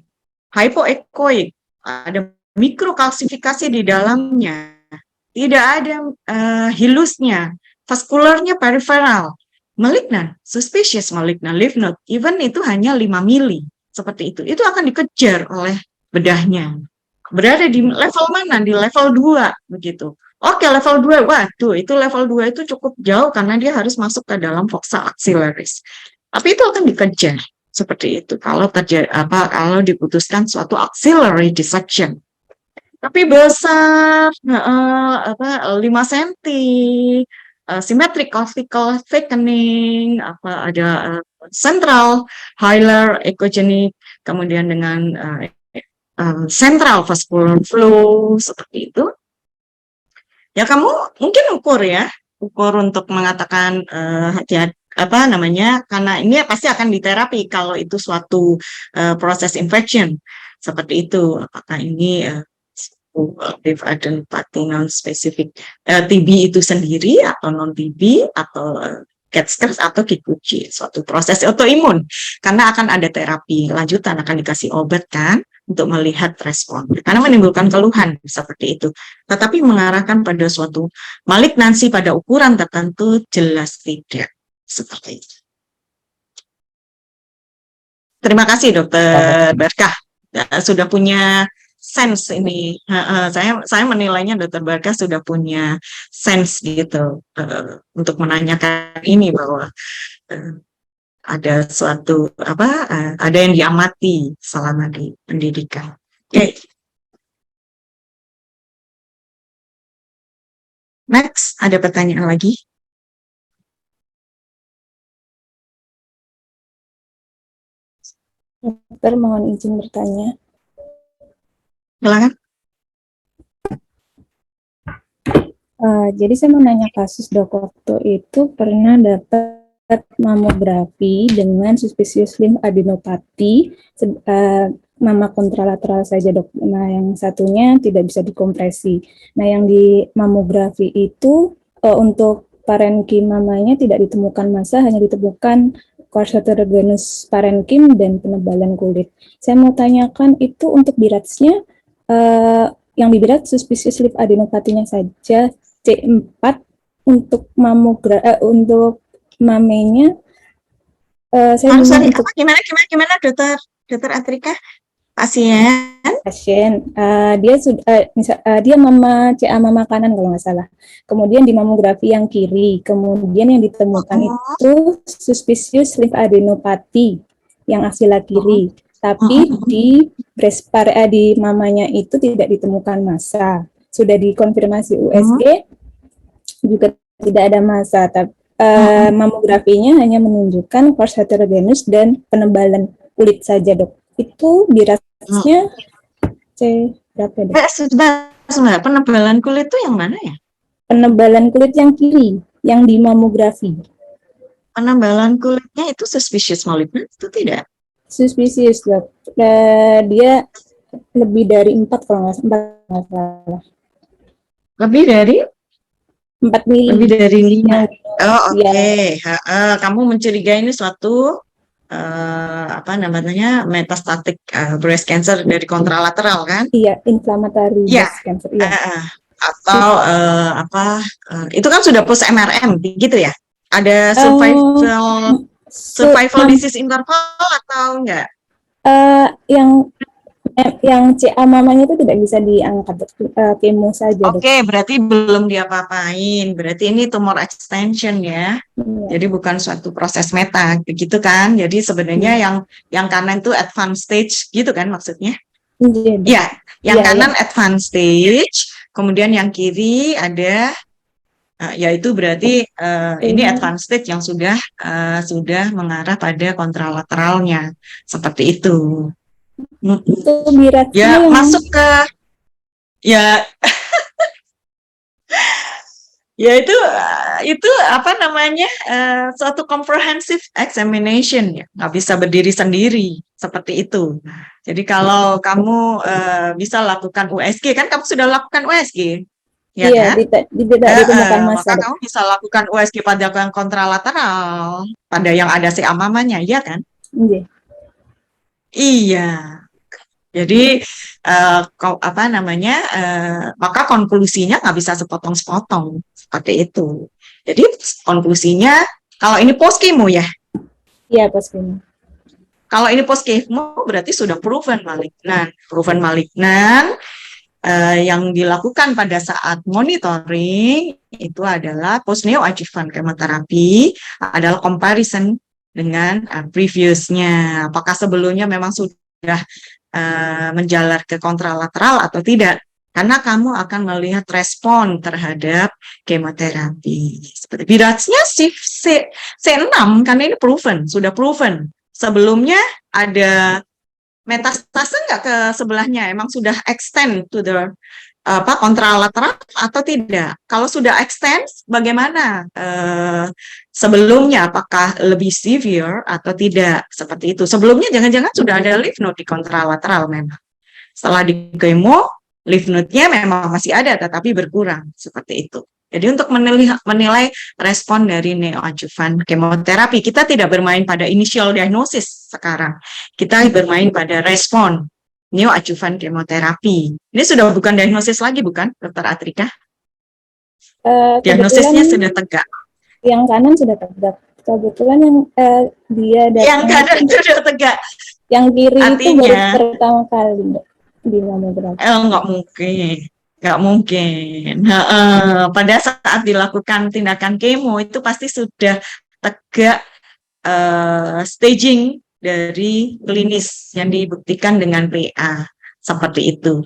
hypoechoic, ada mikrokalsifikasi di dalamnya, tidak ada hilusnya, vaskularnya peripheral, malignan, suspicious malignan lymph node, even itu hanya 5 mili, seperti itu akan dikejar oleh bedahnya. Berada di level mana? Di level 2, begitu. Oke, level 2, waduh, itu level 2 itu cukup jauh karena dia harus masuk ke dalam fossa axillaris. Tapi itu akan dikejar. Seperti itu kalau diputuskan suatu axillary dissection. Tapi besar 5 cm, symmetric cortical thickening, ada central hilar echogenic, kemudian dengan central vascular flow seperti itu. Ya kamu mungkin ukur untuk mengatakan karena ini pasti akan diterapi kalau itu suatu proses infection seperti itu. Apakah ini Leaf adenopathy non-spesifik, TB itu sendiri atau non-TB atau Cat's atau Kikuchi, suatu proses autoimun, karena akan ada terapi lanjutan, akan dikasih obat kan untuk melihat respon, karena menimbulkan keluhan seperti itu. Tetapi mengarahkan pada suatu malignansi pada ukuran tertentu jelas tidak seperti itu. Terima kasih Dokter Berkah. Sudah punya sense ini. Saya menilainya Dokter Berkah sudah punya sense gitu untuk menanyakan ini, bahwa ada suatu ada yang diamati selama di pendidikan. Oke. Next, ada pertanyaan lagi? Dokter, mohon izin bertanya. Silakan. Jadi saya mau nanya kasus dok, waktu itu pernah dapat mamografi dengan suspicious lymph adenopathy, mama kontralateral saja dok. Nah yang satunya tidak bisa dikompresi. Nah yang di mamografi itu untuk parenkim mamanya tidak ditemukan massa, hanya ditemukan coarse heterogeneous parenkim dan penebalan kulit. Saya mau tanyakan itu untuk biratsnya, yang di birat suspicious lymph adenopathy-nya saja C4, untuk untuk mamenya saya Sorry, gimana Dokter Atrika? Pasien dia dia mama CA mama kanan kalau nggak salah. Kemudian di mamografi yang kiri, kemudian yang ditemukan itu suspicious lymph adenopathy yang aksila kiri. Tapi di breast di mamanya itu tidak ditemukan massa. Sudah dikonfirmasi USG juga tidak ada massa. Mamografinya hanya menunjukkan coarse heterogeneous dan penebalan kulit saja dok. Itu dirasnya C berapa dok? Sebentar, penebalan kulit itu yang mana ya? Penebalan kulit yang kiri, yang di mamografi. Penebalan kulitnya itu suspicious malignant itu tidak? Suspicious dok. Dia lebih dari 4 kalau nggak salah. Lebih dari 4 mili. Lebih dari 5. Oh, oke. Ya. Kamu mencurigai ini suatu metastatic breast cancer dari kontralateral kan? Iya, inflammatory breast cancer. Iya. Atau itu kan sudah post MRM gitu ya? Ada survival disease interval atau enggak? Yang CA mamanya itu tidak bisa diangkat, kemo saja. Oke, berarti belum diapa-apain. Berarti ini tumor extension ya. Jadi bukan suatu proses meta, begitu kan? Jadi sebenarnya yang kanan itu advanced stage, gitu kan maksudnya? Iya, yang kanan advanced stage, kemudian yang kiri ada, yaitu berarti ini advanced stage yang sudah mengarah pada kontralateralnya, seperti itu. Itu biratnya masuk ke itu suatu comprehensive examination ya, nggak bisa berdiri sendiri seperti itu. Jadi kalau kamu bisa lakukan USG, kan kamu sudah lakukan USG ya kan? Maka kamu bisa lakukan USG pada yang kontralateral, pada yang ada CA mamanya, ya kan? Iya. Jadi maka konklusinya nggak bisa sepotong-sepotong seperti itu. Jadi konklusinya kalau ini post kemo ya? Iya, post kemo. Kalau ini post kemo berarti sudah proven malignan. Proven malignan yang dilakukan pada saat monitoring itu adalah post neoadjuvant chemoterapi, adalah comparison dengan previousnya. Apakah sebelumnya memang sudah menjalar ke kontralateral atau tidak? Karena kamu akan melihat respon terhadap kemoterapi. Seperti biratsnya C6 karena ini proven, sudah proven. Sebelumnya ada metastase nggak ke sebelahnya? Emang sudah extend to the kontralateral atau tidak? Kalau sudah extend, bagaimana sebelumnya? Apakah lebih severe atau tidak? Seperti itu. Sebelumnya jangan-jangan sudah ada lymph node di kontralateral memang. Setelah di kemo, lymph node-nya memang masih ada tetapi berkurang seperti itu. Jadi untuk menilai respon dari neoadjuvan kemoterapi, kita tidak bermain pada initial diagnosis sekarang. Kita bermain pada respon neoadjuvan kemoterapi. Ini sudah bukan diagnosis lagi, bukan, Dr. Atrika? Diagnosisnya sudah tegak. Yang kanan sudah tegak. Kebetulan yang dia Yang kanan sudah tegak. Yang kiri Artinya, itu baru pertama kali di mamografi. Nggak mungkin. Nggak mungkin. Pada saat dilakukan tindakan kemo itu pasti sudah tegak staging dari klinis yang dibuktikan dengan PA seperti itu.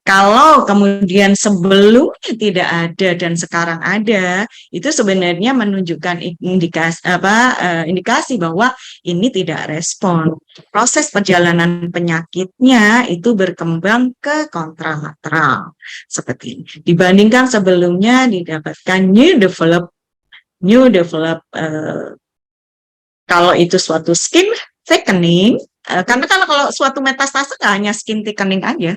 Kalau kemudian sebelumnya tidak ada dan sekarang ada, itu sebenarnya menunjukkan indikasi bahwa ini tidak respon. Proses perjalanan penyakitnya itu berkembang ke kontralateral seperti ini. Dibandingkan sebelumnya didapatkan new develop kalau itu suatu skin thickening, karena kalau suatu metastase nggak hanya skin thickening aja,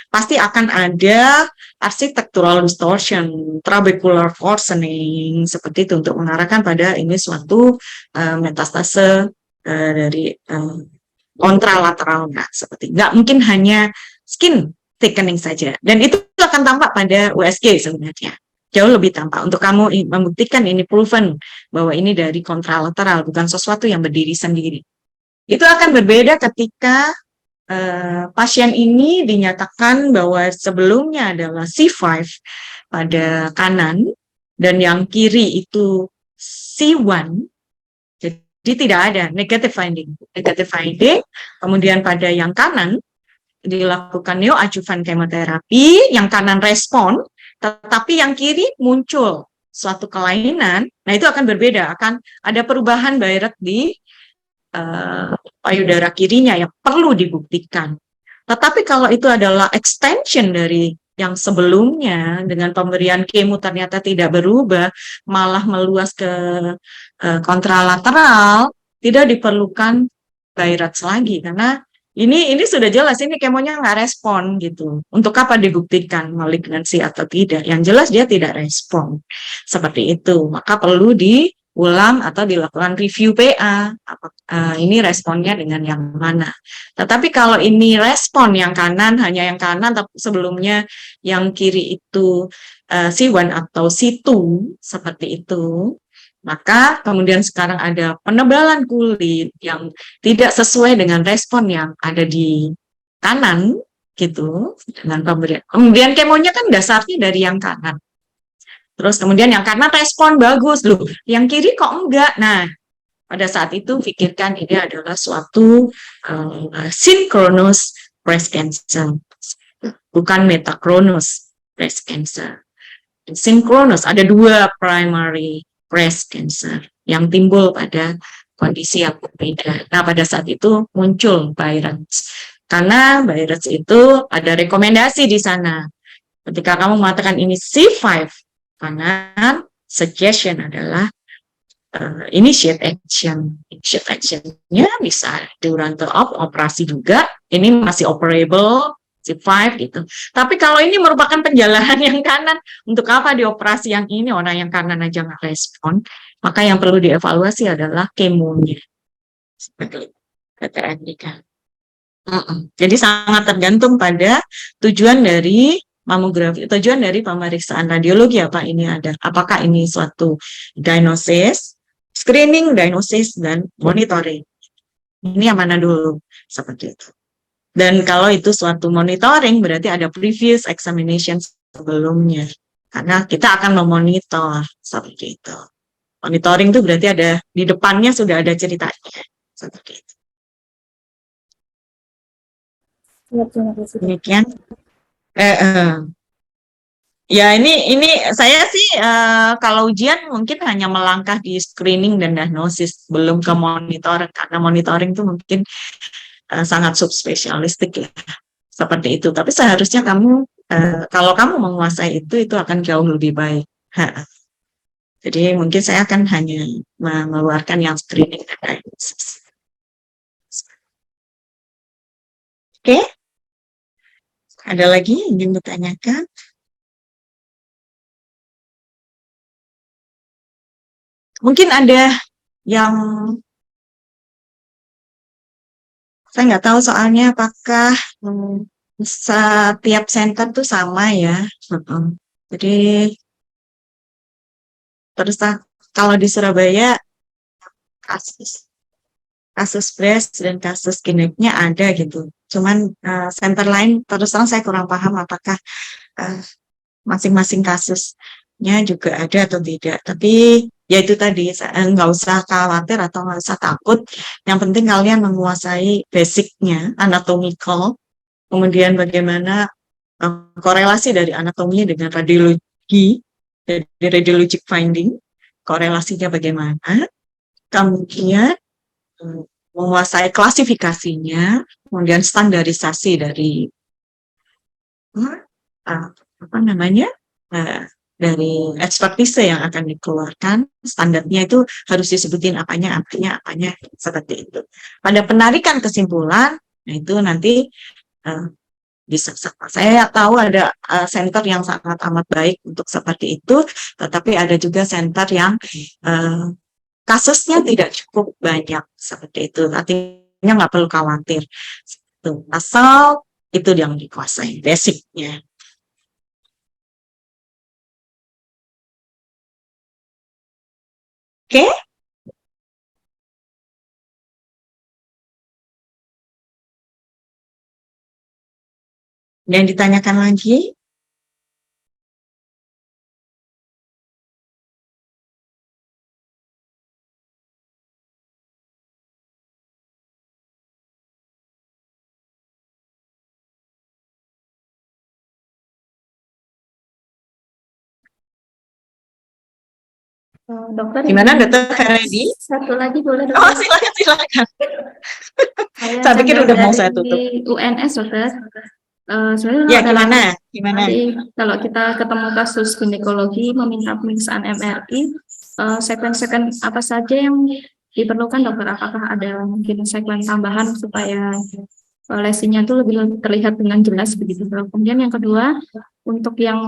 pasti akan ada architectural distortion, trabecular worsening, seperti itu untuk mengarahkan pada ini suatu metastase dari kontralateral, seperti nggak mungkin hanya skin thickening saja, dan itu akan tampak pada USG sebenarnya. Jauh lebih tampak untuk kamu membuktikan ini proven bahwa ini dari kontralateral, bukan sesuatu yang berdiri sendiri. Itu akan berbeda ketika pasien ini dinyatakan bahwa sebelumnya adalah C5 pada kanan dan yang kiri itu C1, jadi tidak ada negative finding. Kemudian pada yang kanan dilakukan neoadjuvan kemoterapi, yang kanan respon, tetapi yang kiri muncul suatu kelainan. Nah, itu akan berbeda, akan ada perubahan Bayret di payudara kirinya yang perlu dibuktikan. Tetapi kalau itu adalah extension dari yang sebelumnya dengan pemberian kemo ternyata tidak berubah, malah meluas ke kontralateral, tidak diperlukan Bayret lagi karena ini sudah jelas, ini kemonya nggak respon gitu. Untuk apa dibuktikan malignansi atau tidak? Yang jelas dia tidak respon. Seperti itu. Maka perlu diulang atau dilakukan review PA. Ini responnya dengan yang mana. Tetapi kalau ini respon yang kanan, hanya yang kanan, tapi sebelumnya yang kiri itu C1 atau C2, seperti itu. Maka kemudian sekarang ada penebalan kulit yang tidak sesuai dengan respon yang ada di kanan, gitu, dengan pemberian. Kemudian kemonya kan dasarnya dari yang kanan. Terus kemudian yang kanan respon bagus, loh, yang kiri kok enggak? Nah, pada saat itu pikirkan ini adalah suatu synchronous breast cancer, bukan metachronous breast cancer. Synchronous, ada dua primary breast cancer yang timbul pada kondisi yang berbeda. Nah, pada saat itu muncul Bayret. Karena Bayret itu ada rekomendasi di sana. Ketika kamu mengatakan ini C5 kanan, suggestion adalah initiate action. Initiate action-nya bisa diurante operasi juga. Ini masih operable, C5 gitu. Tapi kalau ini merupakan penjalanan yang kanan, untuk apa dioperasi yang ini? Orang yang kanan aja nggak respon, maka yang perlu dievaluasi adalah kemonya. Seperti kata Andika. Jadi sangat tergantung pada tujuan dari mamografi, tujuan dari pemeriksaan radiologi apa ini ada. Apakah ini suatu diagnosis, screening, diagnosis, dan monitoring. Ini yang mana dulu? Seperti itu. Dan kalau itu suatu monitoring, berarti ada previous examination sebelumnya. Karena kita akan memonitor seperti itu. Monitoring itu berarti ada, di depannya sudah ada ceritanya. Seperti itu. Demikian. Ya ini saya sih kalau ujian mungkin hanya melangkah di screening dan diagnosis, belum ke monitoring. Karena monitoring itu mungkin sangat subspesialistik ya, seperti itu. Tapi seharusnya kamu kalau kamu menguasai itu akan jauh lebih baik. Jadi mungkin saya akan hanya mengeluarkan yang screening dan diagnosis. Oke? Ada lagi yang ingin ditanyakan? Mungkin ada yang saya nggak tahu soalnya apakah setiap center tuh sama ya. Jadi terus kalau di Surabaya kasus breast dan kasus gineknya ada gitu. Cuman center lain terus terang saya kurang paham apakah masing-masing kasusnya juga ada atau tidak. Tapi ya itu tadi, nggak usah khawatir atau nggak usah takut. Yang penting kalian menguasai basicnya, anatomical, kemudian bagaimana korelasi dari anatomi dengan radiologi, dari radiologic finding, korelasinya bagaimana, kemudian menguasai klasifikasinya, kemudian standarisasi dari apa namanya, dari ekspertise yang akan dikeluarkan, standarnya itu harus disebutin apanya, seperti itu. Pada penarikan kesimpulan, nah itu nanti bisa. Saya tahu ada center yang sangat amat baik untuk seperti itu, tetapi ada juga center yang kasusnya tidak cukup banyak seperti itu. Artinya nggak perlu khawatir. Asal itu yang dikuasai, basicnya. Oke? Dan ditanyakan lagi? Dokter, Gimana, Dokter Feredi? satu lagi boleh, Oh, dokter? silakan. Saya Saya pikir udah mau dari saya tutup. UNS, dokter. Sebenarnya Ya, kalau dalam gimana? tadi, kalau kita ketemu kasus ginekologi meminta pemeriksaan MRI, sekuen-sekuen apa saja yang diperlukan, dokter? Apakah ada mungkin sekuen tambahan supaya lesinya itu lebih terlihat dengan jelas begitu? Kemudian yang kedua, untuk yang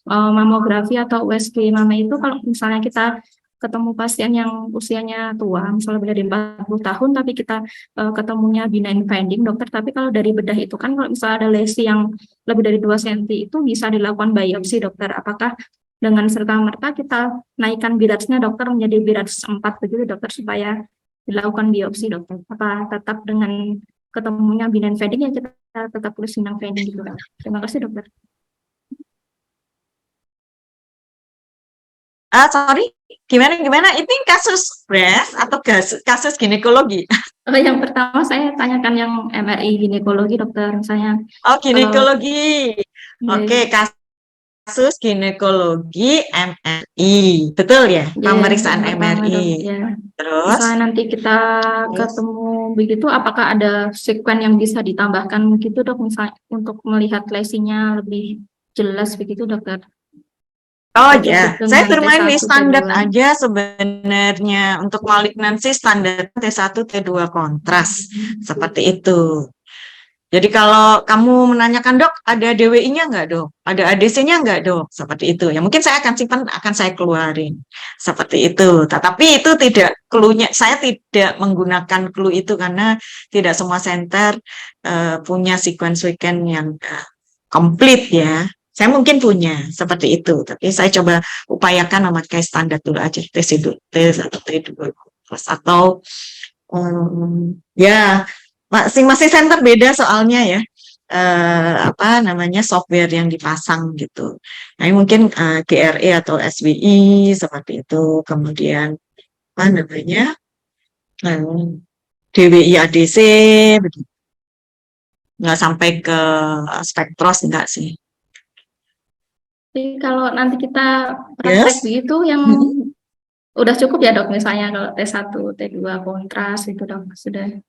mamografi atau USG mama itu, kalau misalnya kita ketemu pasien yang usianya tua, misalnya lebih dari 40 tahun, tapi kita ketemunya benign finding, dokter, tapi kalau dari bedah itu kan kalau misalnya ada lesi yang lebih dari 2 cm itu bisa dilakukan biopsi, dokter. Apakah dengan serta-merta kita naikkan bilatsnya, dokter, menjadi bilats 4 begitu, dokter, supaya dilakukan biopsi, dokter? Apa tetap dengan ketemunya benign finding yang kita tetap tulis benign finding gitu, kan? Terima kasih, dokter. Sorry, gimana? Ini kasus breast atau kasus ginekologi? Yang pertama saya tanyakan yang MRI ginekologi, dokter. Misalnya Oh, ginekologi. Oke, kasus ginekologi MRI. Betul ya? Pemeriksaan MRI. Ya. Terus? Misalnya nanti kita ketemu begitu, apakah ada sekuen yang bisa ditambahkan begitu, dok? Misalnya untuk melihat lesinya lebih jelas begitu, dokter? Oh ya, saya bermain di standar aja sebenarnya. Untuk malignansi standar T1, T2 kontras. Seperti itu. Jadi kalau kamu menanyakan, dok, ada DWI-nya nggak, dok? Ada ADC-nya nggak, dok? Seperti itu. Ya mungkin saya akan simpan, akan saya keluarin. Seperti itu. Tetapi itu tidak clue-nya. Saya tidak menggunakan clue itu karena tidak semua center punya sequence weekend yang komplit ya. Saya mungkin punya seperti itu, tapi saya coba upayakan memakai standar dulu aja, T1, T2, atau ya masing-masing center beda soalnya ya, apa namanya, software yang dipasang gitu. Nah mungkin GRE atau SWI seperti itu, kemudian apa namanya, DWI ADC, begitu. Nggak sampai ke spektros, enggak sih. Jadi kalau nanti kita praktek begitu yang udah cukup ya, dok? Misalnya kalau T1, T2 kontras itu, dok, sudah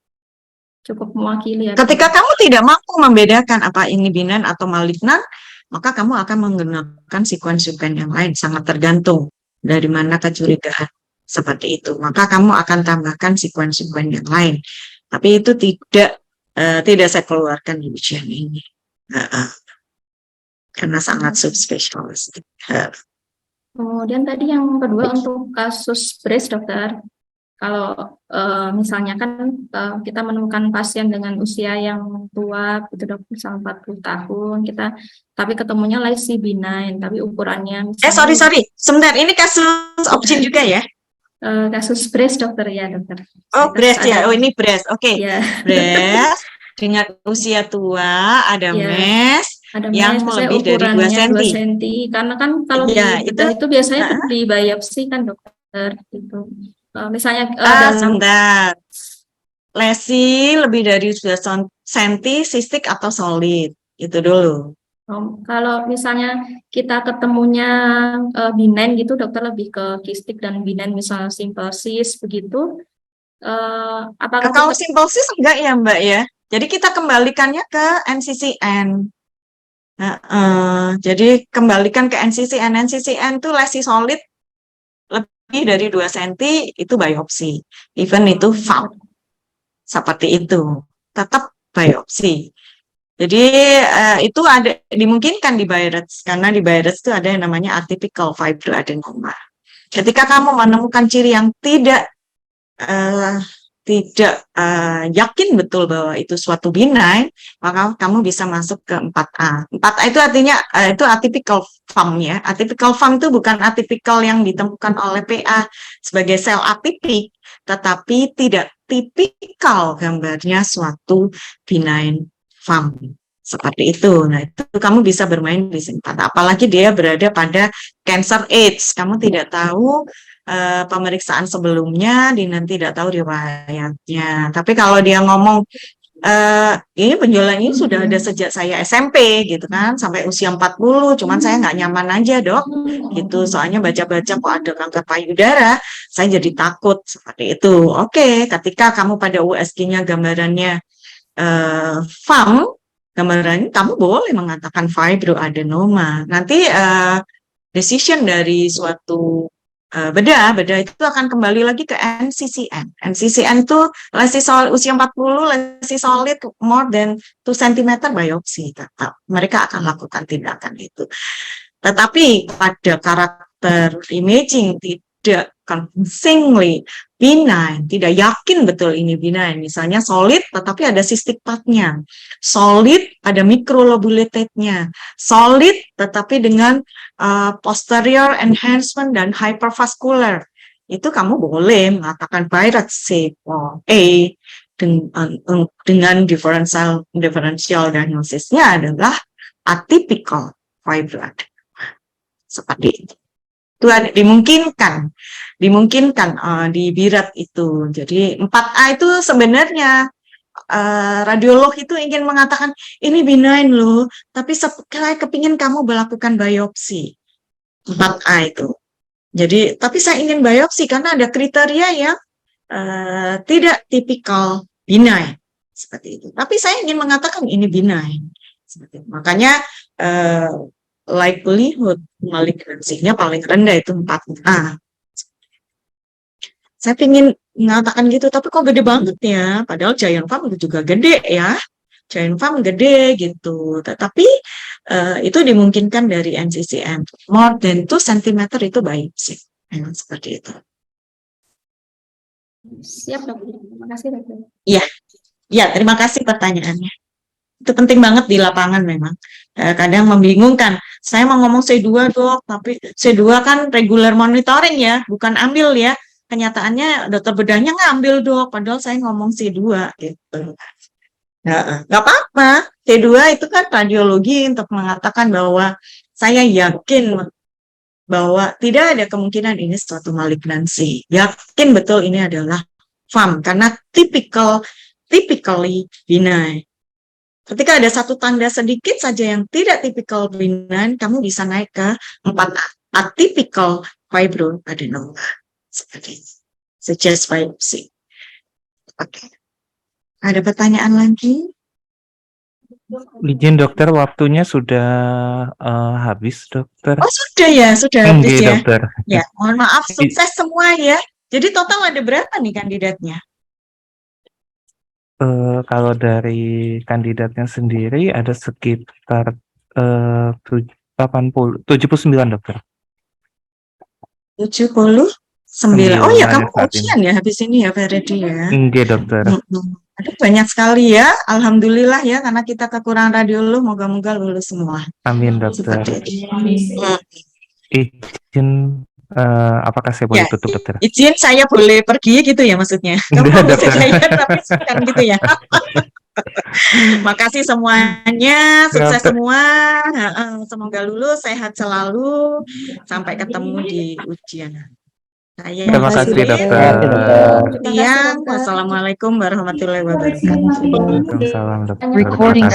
cukup mewakili ya. Ketika kamu tidak mampu membedakan apa ini benign atau malignan, maka kamu akan menggunakan sequence-sequence yang lain, sangat tergantung dari mana kecurigaan seperti itu. Maka kamu akan tambahkan sequence-sequence yang lain. Tapi itu tidak saya keluarkan di ujian ini. Karena sangat subspesialis. Kemudian tadi yang kedua untuk kasus breast dokter, kalau misalnya kan kita menemukan pasien dengan usia yang tua, gitu dok, misal 40 tahun, tapi ketemunya lesi benign, tapi ukurannya misalnya Sorry, sebentar, ini kasus option juga ya? kasus breast dokter ya dokter. Oh, Kasus breast ya, ada- ini breast, oke. Ya. Breast dengan usia tua, ada Ya. mes, Ada yang mes, misalnya lebih dari 2 ukurannya 2 cm. cm. Karena kan kalau Ya, di bedah itu biasanya di biopsi kan dokter gitu. Misalnya dalam sebentar. Lesi lebih dari 2 cm, sistik atau solid, itu dulu. kalau misalnya kita ketemunya benign gitu, dokter lebih ke kistik dan benign, misalnya simple cyst begitu. Apakah Kalau simple cyst enggak ya Mbak ya? Jadi kita kembalikannya ke NCCN. Jadi kembalikan ke NCCN. NCCN itu lesi solid lebih dari 2 cm itu biopsi. Even itu FAP. Seperti itu. Tetap biopsi. Jadi itu ada dimungkinkan di Biarritz, karena di Biarritz itu ada yang namanya atypical fibroadenoma. Ketika kamu menemukan ciri yang tidak yakin betul bahwa itu suatu benign, maka kamu bisa masuk ke 4A. 4A itu artinya itu atypical FAM ya. Atypical FAM itu bukan atypical yang ditemukan oleh PA sebagai sel atipik, tetapi tidak tipikal gambarnya suatu benign FAM. Seperti itu. Nah, itu kamu bisa bermain di sini. Apalagi dia berada pada cancer age. Kamu tidak tahu pemeriksaan sebelumnya, dan tidak tahu riwayatnya. Tapi kalau dia ngomong, ini penjualan ini sudah ada sejak saya SMP, gitu kan, sampai usia 40, cuman saya nggak nyaman aja dok, gitu. Soalnya baca-baca kok ada kanker payudara, saya jadi takut, seperti itu. Oke, ketika kamu pada USG-nya gambarannya FAM, gambarannya kamu boleh mengatakan fibroadenoma. Nanti decision dari suatu bedah itu akan kembali lagi ke NCCN. NCCN itu lesi solid usia 40, lesi solid more than 2 cm biopsi. Tetap mereka akan lakukan tindakan itu. Tetapi pada karakter imaging tidak convincingly benign, tidak yakin betul ini benign. Misalnya solid tetapi ada cystic part-nya, solid ada microlobulated-nya, solid tetapi dengan posterior enhancement dan hypervascular. Itu kamu boleh mengatakan Biarritz A dengan differential diagnosisnya adalah atypical fibroadenoma. Seperti itu. Itu ada, dimungkinkan di Birat itu. Jadi 4A itu sebenarnya radiolog itu ingin mengatakan ini benign loh, tapi sekali kepingin kamu melakukan biopsi 4A itu. Jadi tapi saya ingin biopsi karena ada kriteria yang tidak tipikal benign seperti itu. Tapi saya ingin mengatakan ini benign. Seperti itu. Makanya likelihood malignansinya paling rendah itu 4A. Saya ingin mengatakan gitu, tapi kok gede banget ya? Padahal Giant Farm juga gede ya. Giant Farm gede gitu. Tetapi itu dimungkinkan dari NCCN. More than 2 cm itu baik sih. Memang seperti itu. Siap dokter. Terima kasih dokter. Iya, terima kasih pertanyaannya. Itu penting banget di lapangan memang. Kadang membingungkan. Saya mau ngomong C2 dok, tapi C2 kan regular monitoring ya, bukan ambil ya. Kenyataannya dokter bedahnya ngambil dok, padahal saya ngomong C2 gitu. Nggak apa-apa. C2 itu kan radiologi untuk mengatakan bahwa saya yakin bahwa tidak ada kemungkinan ini suatu malignansi. Yakin betul ini adalah FAM karena typically benign. Ketika ada satu tanda sedikit saja yang tidak typical benign, kamu bisa naik ke 4A, atypical fibroadenoma. Seperti itu. Suggest biopsy. Oke. Ada pertanyaan lagi? Izin dokter, waktunya sudah habis dokter. Oh sudah ya, sudah habis ya. Dokter. Ya, mohon maaf, sukses semua ya. Jadi total ada berapa nih kandidatnya? Kalau dari kandidatnya sendiri ada sekitar 79 dokter. 79. Oh ya, kamu saat ini. ujian ya habis ini ya, Ferdi ya. Enggak dokter. Aduh, banyak sekali ya. Alhamdulillah ya, karena kita kekurangan radiolog, moga-moga lulus semua. Amin dokter. Seperti itu. Izin, apakah saya boleh Ya, tutup dokter? izin saya boleh pergi gitu ya maksudnya. Kamu Enggak, mau dokter. saya tapi sekarang gitu ya. Makasih semuanya, sukses Dokter. semua. Semoga lulus, sehat selalu. Sampai ketemu di ujian. Saya Terima kasih izin. dokter. Sekian. Wassalamualaikum warahmatullahi wabarakatuh. Waalaikumsalam dokter. Recording